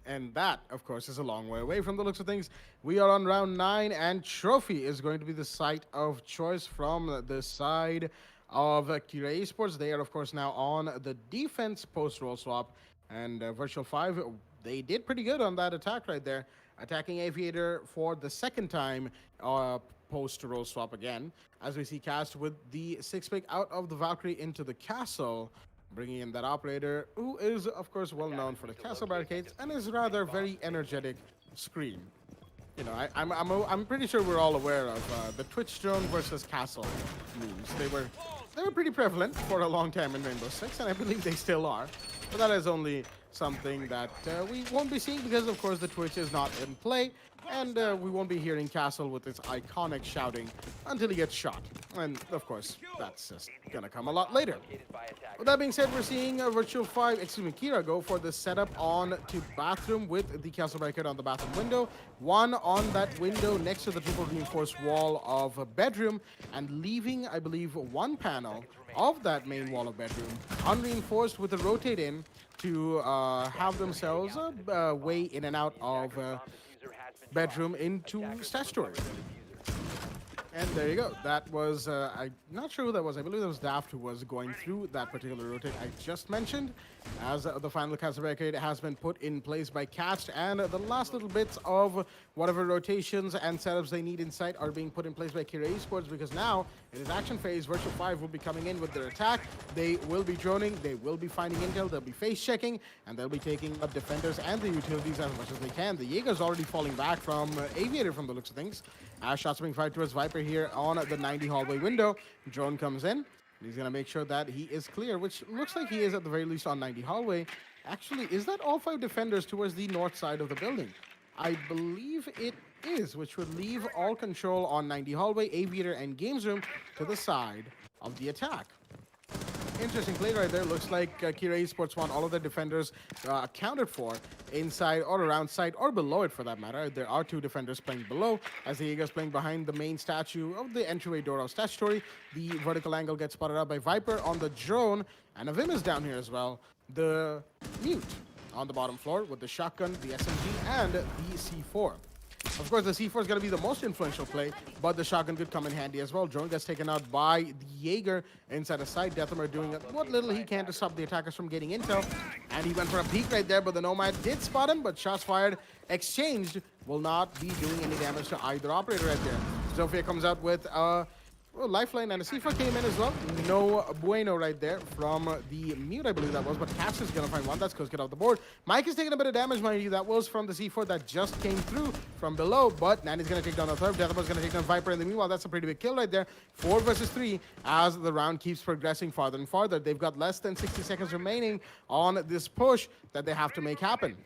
and that, of course, is a long way away from the looks of things. We are on round 9, and Trophy is going to be the site of choice from the side of Kira Esports. They are, of course, now on the defense post-roll swap, and Virtual 5, they did pretty good on that attack right there, attacking Aviator for the second time post-roll swap again, as we see Cast with the 6-pick out of the Valkyrie into the castle, bringing in that operator, who is, of course, well known for the castle barricades and is rather very energetic Scream. You know, I'm pretty sure we're all aware of the Twitch drone versus castle memes. They were pretty prevalent for a long time in Rainbow Six, and I believe they still are. But that is only something that we won't be seeing because, of course, the Twitch is not in play, and we won't be hearing Castle with its iconic shouting until he gets shot. And, of course, that's just gonna come a lot later. With that being said, we're seeing Kira go for the setup on to bathroom with the castle barricade on the bathroom window. One on that window next to the triple reinforced wall of a bedroom, and leaving, I believe, one panel of that main wall of bedroom unreinforced with a rotate in to have themselves a way in and out of bedroom into statutory. And there you go. That was, I'm not sure who that was. I believe that was Daft who was going through that particular rotate I just mentioned. As the final castle barricade has been put in place by Cast, and the last little bits of whatever rotations and setups they need inside are being put in place by Kira Esports, because now it is action phase. Virtual 5 will be coming in with their attack. They will be droning, they will be finding intel, they'll be face checking, and they'll be taking up defenders and the utilities as much as they can. The Jaeger's already falling back from Aviator from the looks of things. As shots being fired towards Viper here on the 90 hallway window. Drone comes in. He's going to make sure that he is clear, which looks like he is at the very least on 90 hallway. Actually, is that all 5 defenders towards the north side of the building? I believe it is, which would leave all control on 90 hallway, Aviator, and Games Room to the side of the attack. interesting play right there. Looks like Kira Esports want all of their defenders accounted for inside or around side or below it for that matter. There are 2 defenders playing below as the Jaeger's playing behind the main statue of the entryway door of Statutory. The vertical angle gets spotted out by Viper on the drone, and Avim is down here as well. The Mute on the bottom floor with the shotgun, the SMG, and the C4. Of course, the C4 is going to be the most influential play, but the shotgun could come in handy as well. Drone gets taken out by the Jaeger inside a side. Deathhammer doing what little he can to stop the attackers from getting intel. And he went for a peek right there, but the Nomad did spot him, but shots fired exchanged will not be doing any damage to either operator right there. Zofia comes out with lifeline, and a C4 came in as well. No bueno right there from the Mute, I believe that was, but Cass is going to find one. That's Coast get off the board. Mike is taking a bit of damage, mind you. That was from the C4 that just came through from below, but Nani's going to take down the third. Deathhammer's going to take down Viper in the meanwhile. That's a pretty big kill right there. 4 versus 3 as the round keeps progressing farther and farther. They've got less than 60 seconds remaining on this push that they have to make happen.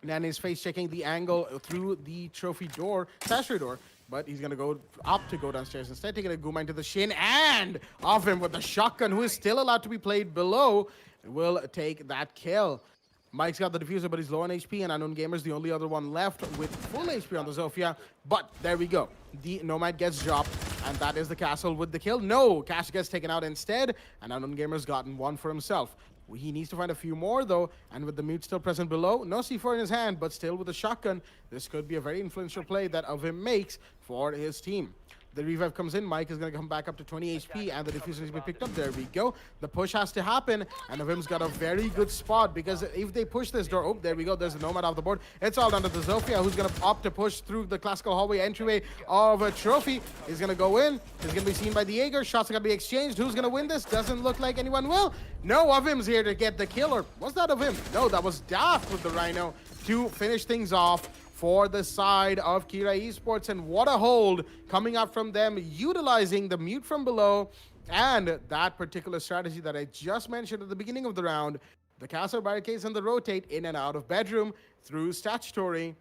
Nani's face checking the angle through the trophy door, statuary door, but he's going to go up to go downstairs instead, taking a Guma into the shin, and off him with the shotgun, who is still allowed to be played below, will take that kill. Mike's got the diffuser, but he's low on HP, and Unknown Gamer's the only other one left with full HP on the Zofia. But there we go. The Nomad gets dropped, and that is the Castle with the kill. No, Cash gets taken out instead, and Unknown Gamer's gotten one for himself. He needs to find a few more, though, and with the Mute still present below, no C4 in his hand, but still with a shotgun, this could be a very influential play that Avim makes for his team. The revive comes in, Mike is going to come back up to 20 HP, and the diffuser is going to be picked up. There we go. The push has to happen, and Avim's got a very good spot, because if they push this door, oh, there we go, there's a Nomad off the board. It's all down to the Zofia, who's going to opt to push through the classical hallway entryway of a trophy. He's going to go in, he's going to be seen by the Jaeger, shots are going to be exchanged. Who's going to win this? Doesn't look like anyone will. No, Avim's here to get the killer. Was that Avim? No, that was Daft with the Rhino to finish things off for the side of Kira Esports, and what a hold coming up from them, utilizing the Mute from below and that particular strategy that I just mentioned at the beginning of the round. The castle barricades and the rotate in and out of bedroom through statutory.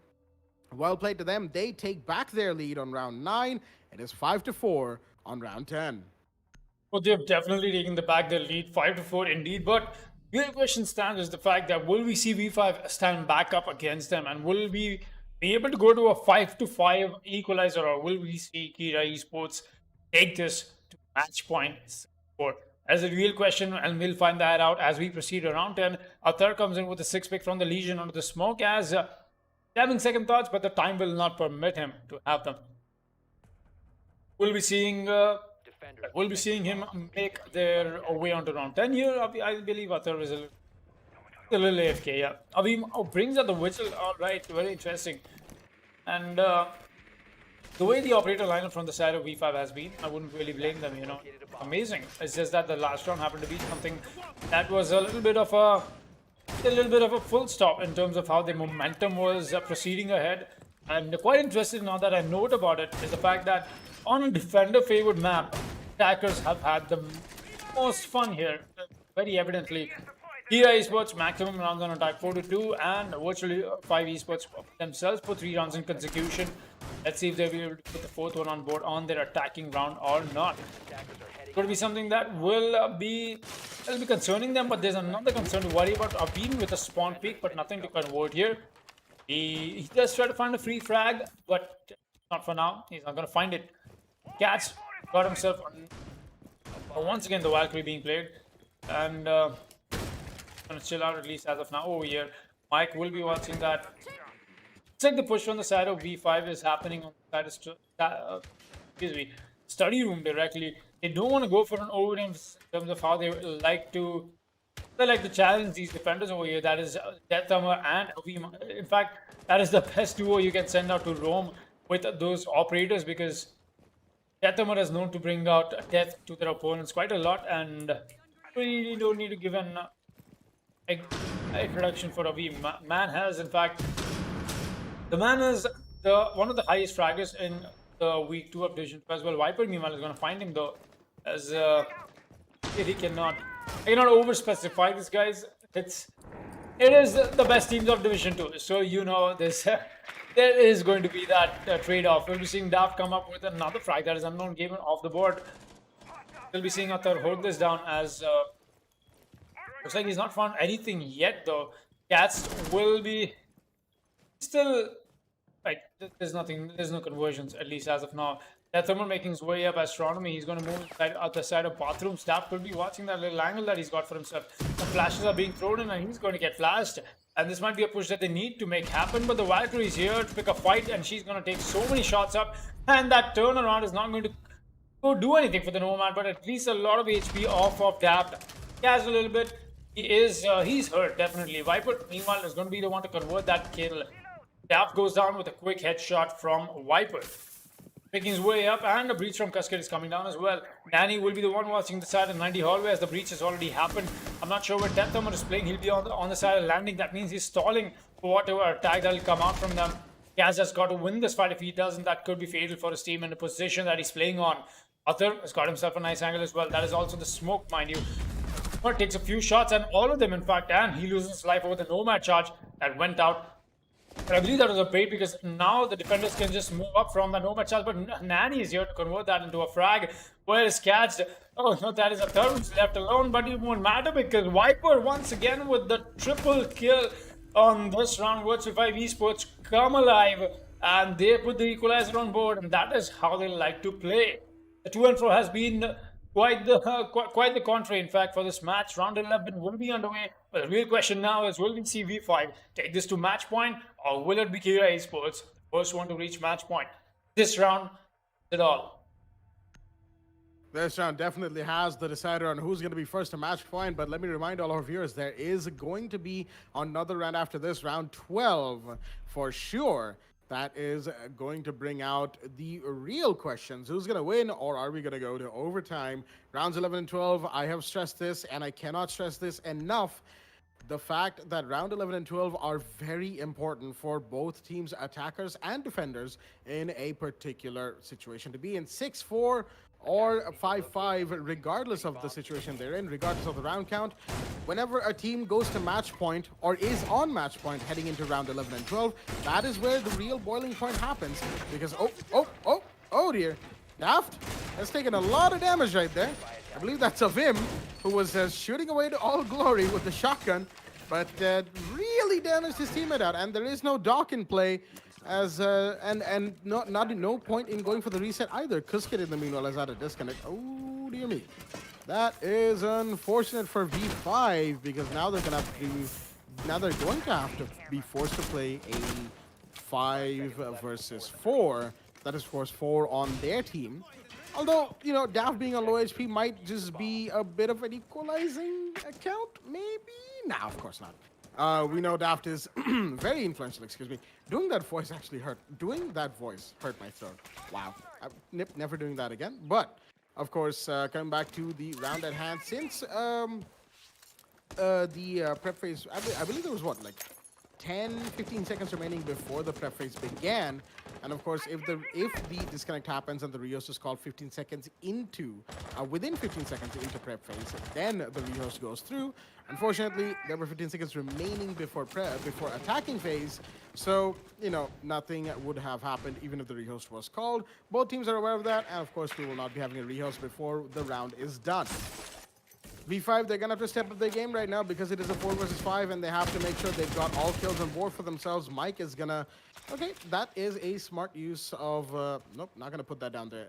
Well played to them. They take back their lead on round 9. It is 5-4 on round 10. Well, they've definitely taken back their lead, 5-4 indeed, but the real question stands is the fact that will we see V5 stand back up against them, and will we be able to go to a 5-5 equalizer, or will we see Kira Esports take this to match point? That's a real question, and we'll find that out as we proceed around 10. Athar comes in with a 6 pick from the Legion under the smoke, as having second thoughts, but the time will not permit him to have them. We'll be seeing him make their way onto round 10 here. I believe Athar is a little AFK, yeah. Avim brings out the whistle, alright, very interesting. And the way the operator lineup from the side of V5 has been, I wouldn't really blame them, you know. Amazing. It's just that the last round happened to be something that was a little bit of a full stop in terms of how the momentum was proceeding ahead. And quite interesting now that I note about it is the fact that on a defender favored map, attackers have had the most fun here, very evidently. Kira Esports maximum rounds on attack 4-2, and virtually 5 Esports themselves for 3 rounds in consecution. Let's see if they'll be able to put the 4th one on board on their attacking round or not. It's going to be something that will be concerning them, but there's another concern to worry about. Avim with a spawn peak, but nothing to convert here. He just tried to find a free frag, but not for now. He's not going to find it. Cats got himself once again the Valkyrie being played, and gonna chill out at least as of now over here. Mike will be watching that. Looks like the push on the side of V5 is happening on the side of study room directly. They don't want to go for an overtime in terms of how they like to challenge these defenders over here. That is Deathhammer and Avim. In fact, that is the best duo you can send out to roam with those operators, because Deathhammer is known to bring out death to their opponents quite a lot, and really don't need to give an introduction for Avim. Man has, in fact, the man is one of the highest fraggers in the week 2 of Division 2 as well. Viper meanwhile is going to find him though, as he cannot over specify this, guys. It is the best teams of Division 2, so you know this. There is going to be that trade-off. We'll be seeing Daft come up with another frag. That is Unknown Gamer off the board. We'll be seeing Athar hold this down as Looks like he's not found anything yet, though. Cats will be still like there's nothing, there's no conversions at least as of now. That thermal making his way up astronomy. He's going to move inside other side of bathroom. Staff could be watching that little angle that he's got for himself. The flashes are being thrown in, and he's going to get flashed. And this might be a push that they need to make happen. But the Valkyrie's here to pick a fight, and she's going to take so many shots up. And that turnaround is not going to go do anything for the Nomad, but at least a lot of HP off of Daft. He has a little bit. He's hurt definitely. Viper, meanwhile, is going to be the one to convert that kill. Daft goes down with a quick headshot from Viper. Picking his way up, and a breach from Cascade is coming down as well. Nanny will be the one watching the side of 90 hallway as the breach has already happened. I'm not sure where Death Thermal is playing. He'll be on the side of landing. That means he's stalling for whatever attack that will come out from them. Kaz has got to win this fight. If he doesn't, that could be fatal for his team in the position that he's playing on. Arthur has got himself a nice angle as well. That is also the smoke, mind you. But takes a few shots, and all of them, in fact, and he loses his life over the Nomad charge that went out. But I believe that was a bait because now the defenders can just move up from the Nomad charge. But Nanny is here to convert that into a frag. Where is catched? Oh no, that is a third one's left alone, but it won't matter because Viper once again with the triple kill on this round. Virtual 5 Esports come alive and they put the equalizer on board, and that is how they like to play. The to and fro has been quite the contrary, in fact, for this match. Round 11 will be underway. But the real question now is, will we see V5 take this to match point, or will it be Kira Esports, the first one to reach match point? This round, it all. This round definitely has the decider on who's going to be first to match point, but let me remind all our viewers, there is going to be another round after this, round 12 for sure. That is going to bring out the real questions. Who's going to win, or are we going to go to overtime? Rounds 11 and 12, I have stressed this, and I cannot stress this enough. The fact that round 11 and 12 are very important for both teams' attackers and defenders in a particular situation. To be in 6-4 or 5-5, regardless of the situation they're in, regardless of the round count, whenever a team goes to match point or is on match point heading into round 11 and 12, that is where the real boiling point happens. Because, oh dear, Daft has taken a lot of damage right there. I believe that's of him, who was shooting away to all glory with the shotgun, but really damaged his teammate out. And there is no dock in play, as and no point in going for the reset either. Kuskit in the meanwhile has had a disconnect. Oh dear me, that is unfortunate for V5 because now they're going to have to be forced to play a 5 versus 4. That is, of course, 4 on their team. Although, you know, Daft being on low HP might just be a bit of an equalizing account, maybe? Nah, of course not. We know Daft is very influential, excuse me. Doing that voice actually hurt. Doing that voice hurt my throat. Wow. Never doing that again. But, of course, coming back to the round at hand, since the prep phase, I believe there was what, like 10-15 seconds remaining before the prep phase began. And of course, if the disconnect happens and the Rehost is called 15 seconds into, within 15 seconds into prep phase, then the Rehost goes through. Unfortunately, there were 15 seconds remaining before attacking phase, so, you know, nothing would have happened even if the Rehost was called. Both teams are aware of that, and of course, we will not be having a Rehost before the round is done. V5, they're going to have to step up their game right now because it is a 4 versus 5, and they have to make sure they've got all kills on board for themselves. Mike is going to... Okay, that is a smart use of... Nope, not going to put that down there.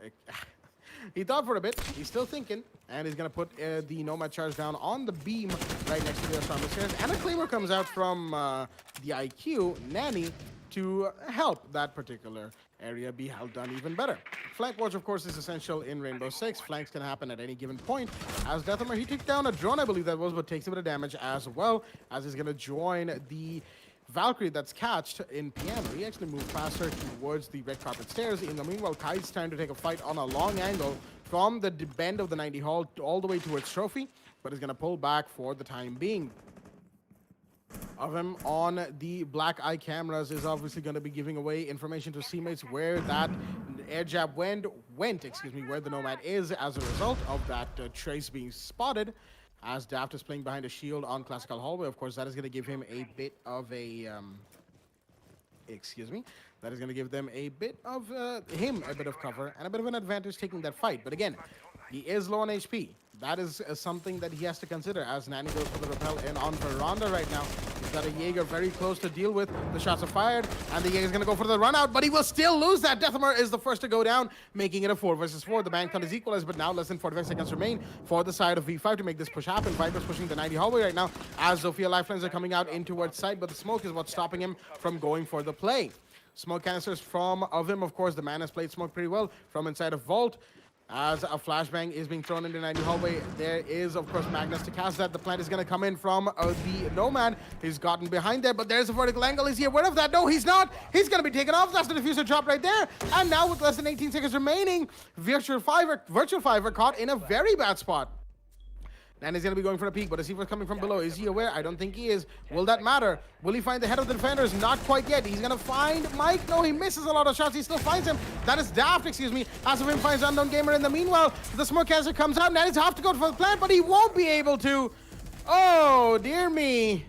He thought for a bit. He's still thinking, and he's going to put the Nomad charge down on the beam right next to the astronomer stairs. And a Claymore comes out from the IQ, Nanny, to help that particular area be held done even better. Flank watch, of course, is essential in Rainbow Six. Flanks can happen at any given point. As Deathhammer, he took down a drone, I believe that was, but takes a bit of damage as well, as he's going to join the Valkyrie that's catched in piano. He actually moved faster towards the red carpet stairs. In the meanwhile, Kai's trying to take a fight on a long angle from the bend of the 90 hall all the way towards Trophy, but is going to pull back for the time being. Of him on the black eye cameras is obviously going to be giving away information to teammates where that air jab went, where the Nomad is as a result of that trace being spotted. As Daft is playing behind a shield on Classical Hallway, of course, that is going to give him a bit of a, that is going to give them a bit of, him a bit of cover and a bit of an advantage taking that fight. But again, He is low on HP. That is something that he has to consider as Nani goes for the repel in on Veranda right now. He's got a Jaeger very close to deal with. The shots are fired, and the Jaeger's going to go for the run out, but he will still lose that. Deathhammer is the first to go down, making it a 4 versus 4. The man count is equalized, but now less than 45 seconds remain for the side of V5 to make this push happen. Viper's pushing the 90 hallway right now as Zofia lifelines are coming out in towards side, but the smoke is what's stopping him from going for the play. Smoke canisters from Ovim, of course. The man has played smoke pretty well from inside of Vault. As a flashbang is being thrown into 90 hallway, there is, of course, Magnus to cast that. The plant is going to come in from the Nomad. He's gotten behind there, but there's a vertical angle. Is he aware of that? No, he's not. He's going to be taken off. That's the diffuser drop right there. And now with less than 18 seconds remaining, Virtual Fiver caught in a very bad spot. And he's going to be going for a peek, but as he was coming from below, is he aware? I don't think he is. Will that matter? Will he find the head of the defenders? Not quite yet. He's going to find Mike. No, he misses a lot of shots. He still finds him. That is Daft, excuse me. As of him finds Unknown Gamer in the meanwhile. The smoke cancer comes out. Now he's have to go for the plant, but he won't be able to. Oh, dear me.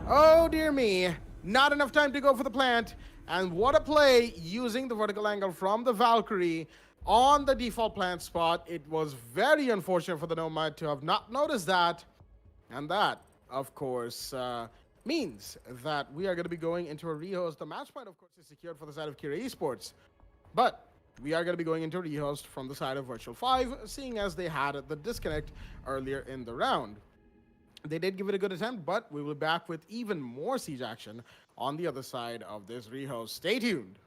Oh, dear me. Not enough time to go for the plant. And what a play using the vertical angle from the Valkyrie on the default plant spot. It was very unfortunate for the Nomad to have not noticed that. And that, of course, means that we are going to be going into a rehost. The match point, of course, is secured for the side of Kira Esports. But we are going to be going into a rehost from the side of Virtual 5, seeing as they had the disconnect earlier in the round. They did give it a good attempt, but we will be back with even more siege action on the other side of this rehost. Stay tuned.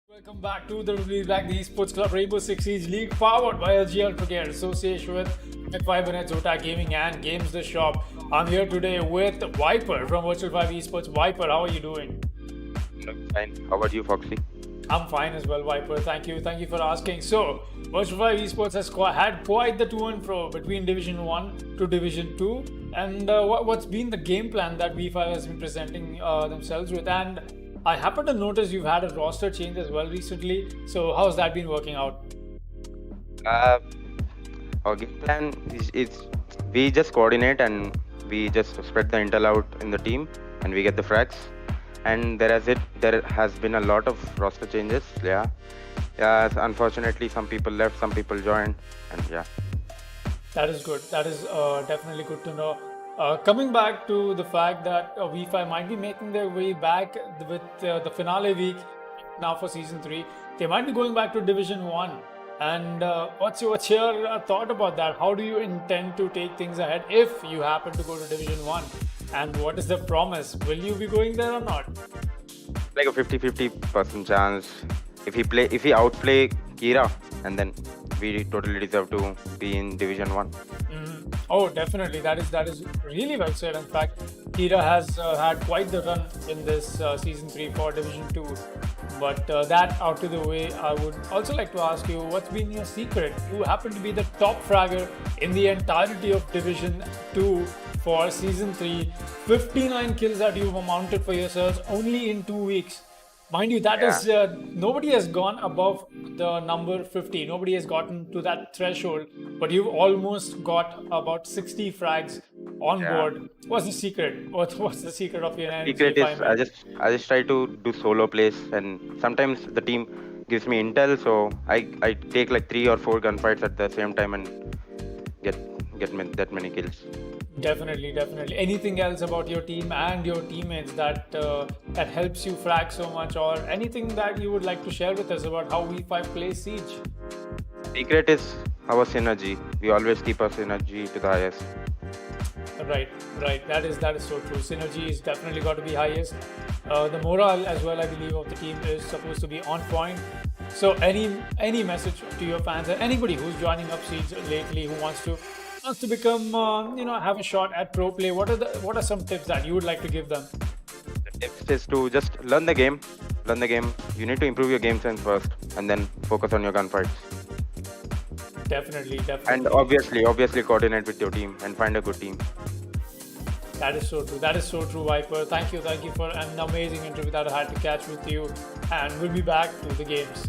Welcome back to the Esports Club Rainbow Six Siege League, powered by LG Ultragear, association with Fibernet, Zotac Gaming, and Games the Shop. I'm here today with Viper from Virtual 5 Esports. Viper, how are you doing? Fine. How about you, Foxy? I'm fine as well, Viper. Thank you for asking. So, Virtual 5 Esports has had quite the to and fro between Division 1 to Division 2. And what's been the game plan that V5 has been presenting themselves with? And I happen to notice you've had a roster change as well recently. So how's that been working out? Our game plan is we just coordinate and we just spread the intel out in the team and we get the frags. And there has been a lot of roster changes. Yeah. Unfortunately, some people left, some people joined, and yeah. That is good. That is definitely good to know. Coming back to the fact that V5 might be making their way back with the finale week now for Season 3. They might be going back to Division 1. And what's your thought about that? How do you intend to take things ahead if you happen to go to Division 1? And what is the promise? Will you be going there or not? Like a 50-50% chance. If he outplay Kira, and then we totally deserve to be in Division 1. Oh, definitely. That is really well said. In fact, Kira has had quite the run in this Season 3 for Division 2. But that out of the way, I would also like to ask you, what's been your secret? You happen to be the top fragger in the entirety of Division 2 for Season 3. 59 kills that you've mounted for yourselves only in 2 weeks. Mind you, that is nobody has gone above the number 50. Nobody has gotten to that threshold, but you've almost got about 60 frags on board. What's the secret? What's the secret of your energy? Secret is I just try to do solo plays, and sometimes the team gives me intel, so I take like 3 or 4 gunfights at the same time and get that many kills. Definitely. Anything else about your team and your teammates that helps you frag so much, or anything that you would like to share with us about how V5 plays Siege? Secret is our synergy. We always keep our synergy to the highest. Right. That is so true. Synergy is definitely got to be highest. The morale as well, I believe, of the team is supposed to be on point. So any message to your fans and anybody who's joining up Siege lately who wants to become have a shot at pro play, what are some tips that you would like to give them? The tips is to just learn the game. You need to improve your game sense first, and then focus on your gunfights. Definitely. And obviously coordinate with your team and find a good team. That is so true, Viper. Thank you for an amazing interview that I had to catch with you, and we'll be back to the games.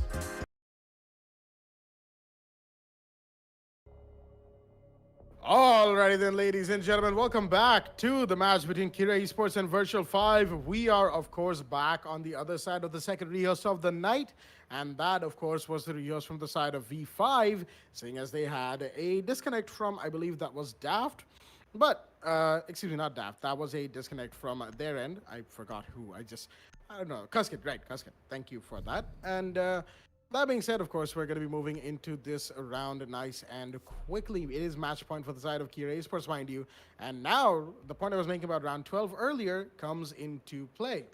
Alrighty then, ladies and gentlemen, welcome back to the match between Kira Esports and Virtual 5. We are, of course, back on the other side of the second rehost of the night, and that, of course, was the rehost from the side of V5, seeing as they had a disconnect from, I believe that was Daft, but, excuse me, not Daft, that was a disconnect from their end. I forgot who, I don't know, Cusket, right, Cusket, thank you for that, and, that being said, of course, we're going to be moving into this round nice and quickly. It is match point for the side of Kira Esports, mind you. And now, the point I was making about round 12 earlier comes into play.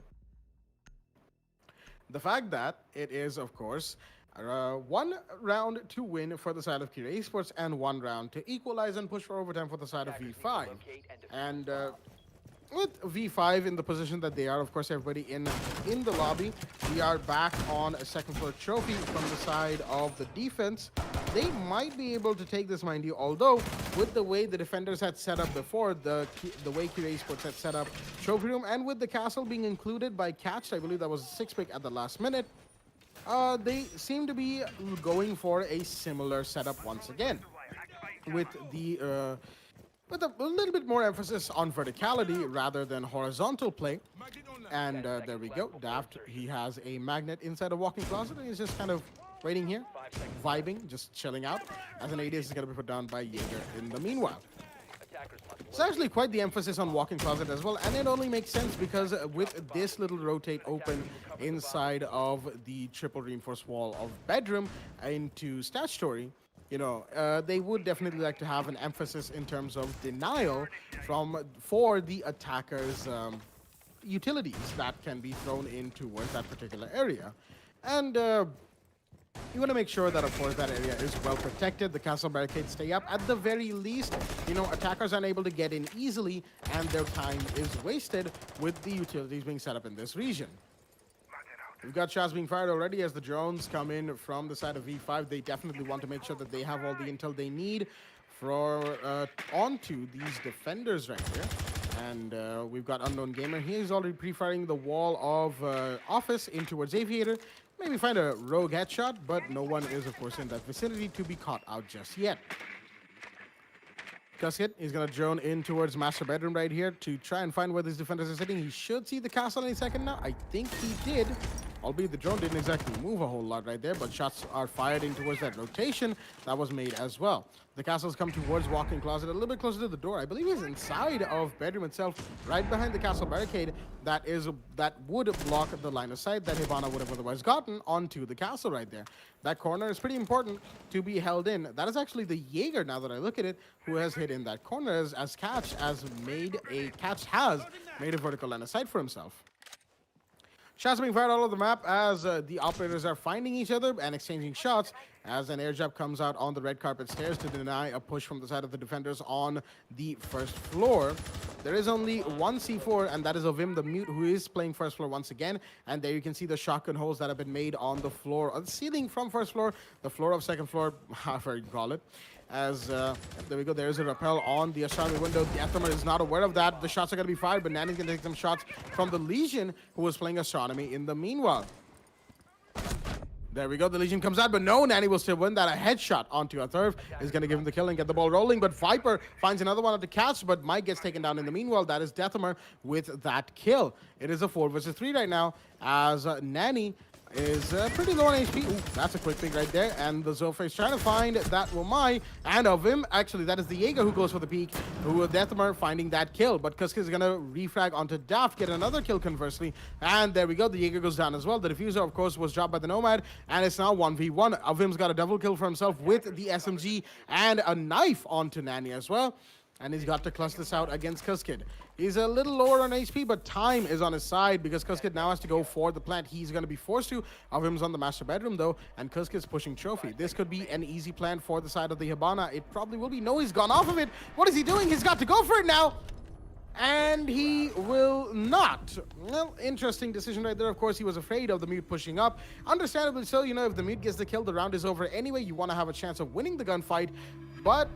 The fact that it is, of course, 1 round to win for the side of Kira Esports and 1 round to equalize and push for overtime for the side of V5. And with V5 in the position that they are, of course, everybody in the lobby. We are back on a second floor trophy from the side of the defense. They might be able to take this, mind you, although with the way the defenders had set up before, the way Kira Esports had set up trophy room, and with the castle being included by Catched, I believe that was a 6-pick at the last minute, they seem to be going for a similar setup once again. With the with a little bit more emphasis on verticality rather than horizontal play. And there we go. Daft, he has a magnet inside a walking closet, and he's just kind of waiting here, vibing, just chilling out, as an ADS is going to be put down by Jaeger in the meanwhile. It's actually quite the emphasis on walking closet as well, and it only makes sense because with this little rotate open inside of the triple reinforced wall of bedroom into statutory, you know, they would definitely like to have an emphasis in terms of denial for the attacker's utilities that can be thrown in towards that particular area. And you want to make sure that, of course, that area is well protected. The castle barricades stay up. At the very least, you know, attackers are unable to get in easily, and their time is wasted with the utilities being set up in this region. We've got shots being fired already as the drones come in from the side of V5. They definitely want to make sure that they have all the intel they need for onto these defenders right here. And we've got Unknown Gamer. He's already pre-firing the wall of office in towards Aviator. Maybe find a rogue headshot, but no one is, of course, in that vicinity to be caught out just yet. Cusket, he's going to drone in towards master bedroom right here to try and find where these defenders are sitting. He should see the castle any second now. I think he did. Albeit the drone didn't exactly move a whole lot right there, but shots are fired in towards that rotation that was made as well. The castle's come towards walk-in closet, a little bit closer to the door. I believe he's inside of bedroom itself, right behind the castle barricade that would block the line of sight that Hibana would have otherwise gotten onto the castle right there. That corner is pretty important to be held in. That is actually the Jaeger, now that I look at it, who has hit in that corner as Catch has made a vertical line of sight for himself. Shots being fired all over the map as the operators are finding each other and exchanging shots as an air jab comes out on the red carpet stairs to deny a push from the side of the defenders on the first floor. There is only one C4, and that is Ovim, the mute, who is playing first floor once again. And there you can see the shotgun holes that have been made on the floor, on the ceiling from first floor, the floor of second floor, however you call it. As, there we go, there is a rappel on the astronomy window. The Ephemer is not aware of that. The shots are going to be fired, but Nanny's going to take some shots from the Legion, who was playing astronomy in the meanwhile. There we go, the Legion comes out, but no, Nanny will still win that. A headshot onto Atherv is going to give him the kill and get the ball rolling, but Viper finds another one at the catch, but Mike gets taken down in the meanwhile. That is Deathamer with that kill. It is a 4 versus 3 right now, as Nanny is pretty low on HP. Ooh, that's a quick pick right there. And the Zofa is trying to find that Womai. And of him, actually, that is the Jaeger who goes for the peek, who Deathamer finding that kill. But Kusk is going to refrag onto Daft, get another kill conversely. And there we go. The Jaeger goes down as well. The Diffuser, of course, was dropped by the Nomad. And it's now 1v1. Avim's got a double kill for himself with the SMG and a knife onto Nanny as well. And he's got to clutch this out against Kuskid. He's a little lower on HP, but time is on his side because Kuskid now has to go for the plant. He's going to be forced to. Avim's on the master bedroom, though, and Kuskid's pushing trophy. This could be an easy plan for the side of the Hibana. It probably will be. No, he's gone off of it. What is he doing? He's got to go for it now. And he will not. Well, interesting decision right there. Of course, he was afraid of the mute pushing up. Understandably so. You know, if the mute gets the kill, the round is over anyway. You want to have a chance of winning the gunfight. But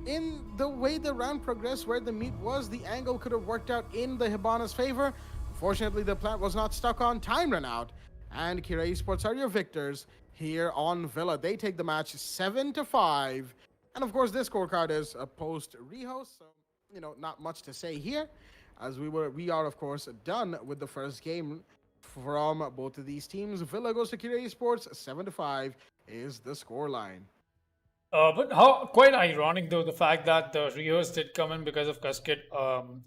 in the way the round progressed, where the mute was, the angle could have worked out in the Hibana's favor. Fortunately, the plant was not stuck on. Time ran out. And Kira Esports are your victors here on Villa. They take the match 7-5. And of course, this scorecard is a post rehost, so not much to say here, as we are of course done with the first game from both of these teams. Villa goes to Kira Esports, 7-5 is the scoreline. But how quite ironic though the fact that the Rehost did come in because of Casket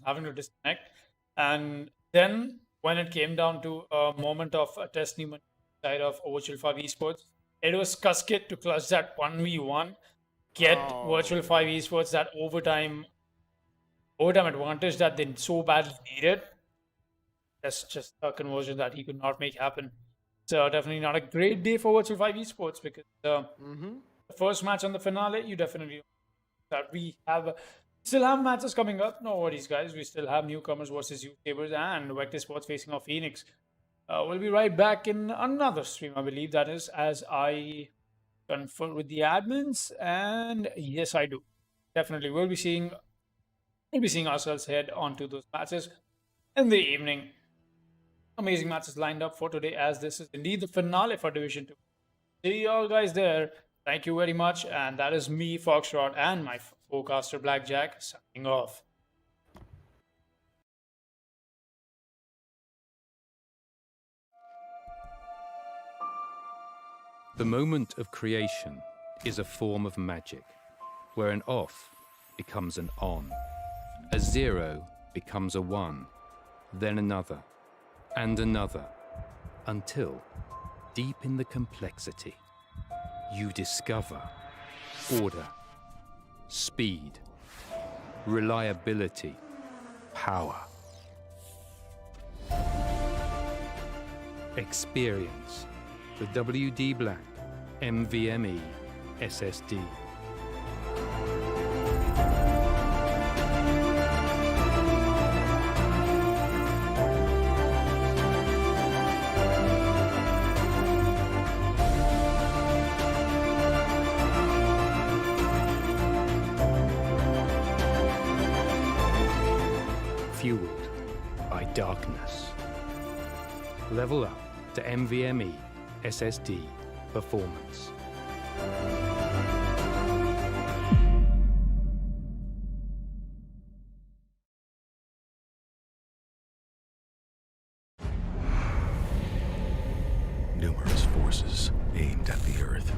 having to disconnect, and then when it came down to a moment of a test side of Virtual 5 Esports, it was Casket to clutch that 1v1, get Virtual 5 Esports that overtime advantage that they so badly needed. That's just a conversion that he could not make happen. So definitely not a great day for Virtual 5 Esports, because the first match on the finale, you definitely that we still have matches coming up. No worries, guys. We still have newcomers versus YouTubers and Vector Sports facing off Phoenix. We'll be right back in another stream, I believe that is, as I confer with the admins. And yes, I do. Definitely, we'll be seeing ourselves head onto those matches in the evening. Amazing matches lined up for today, as this is indeed the finale for Division 2. See you all guys there. Thank you very much. And that is me, Foxtrot, and my forecaster Blackjack signing off. The moment of creation is a form of magic, where an off becomes an on, a 0 becomes a 1, then another, and another, until, deep in the complexity, you discover order, speed, reliability, power. Experience the WD Black NVMe SSD. Fueled by darkness. Level up to NVMe SSD performance. Numerous forces aimed at the Earth.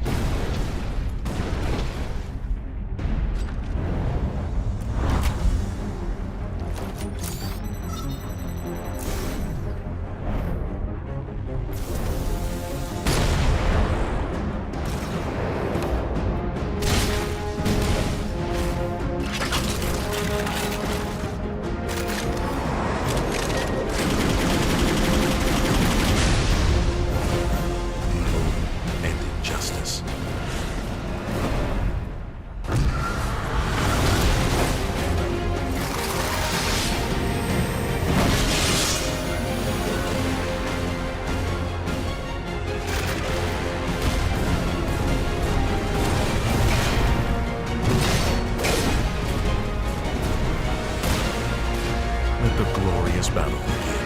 Let the glorious battle begin.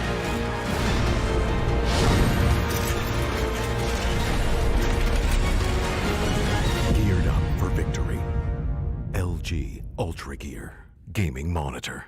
Geared up for victory. LG Ultragear Gaming Monitor.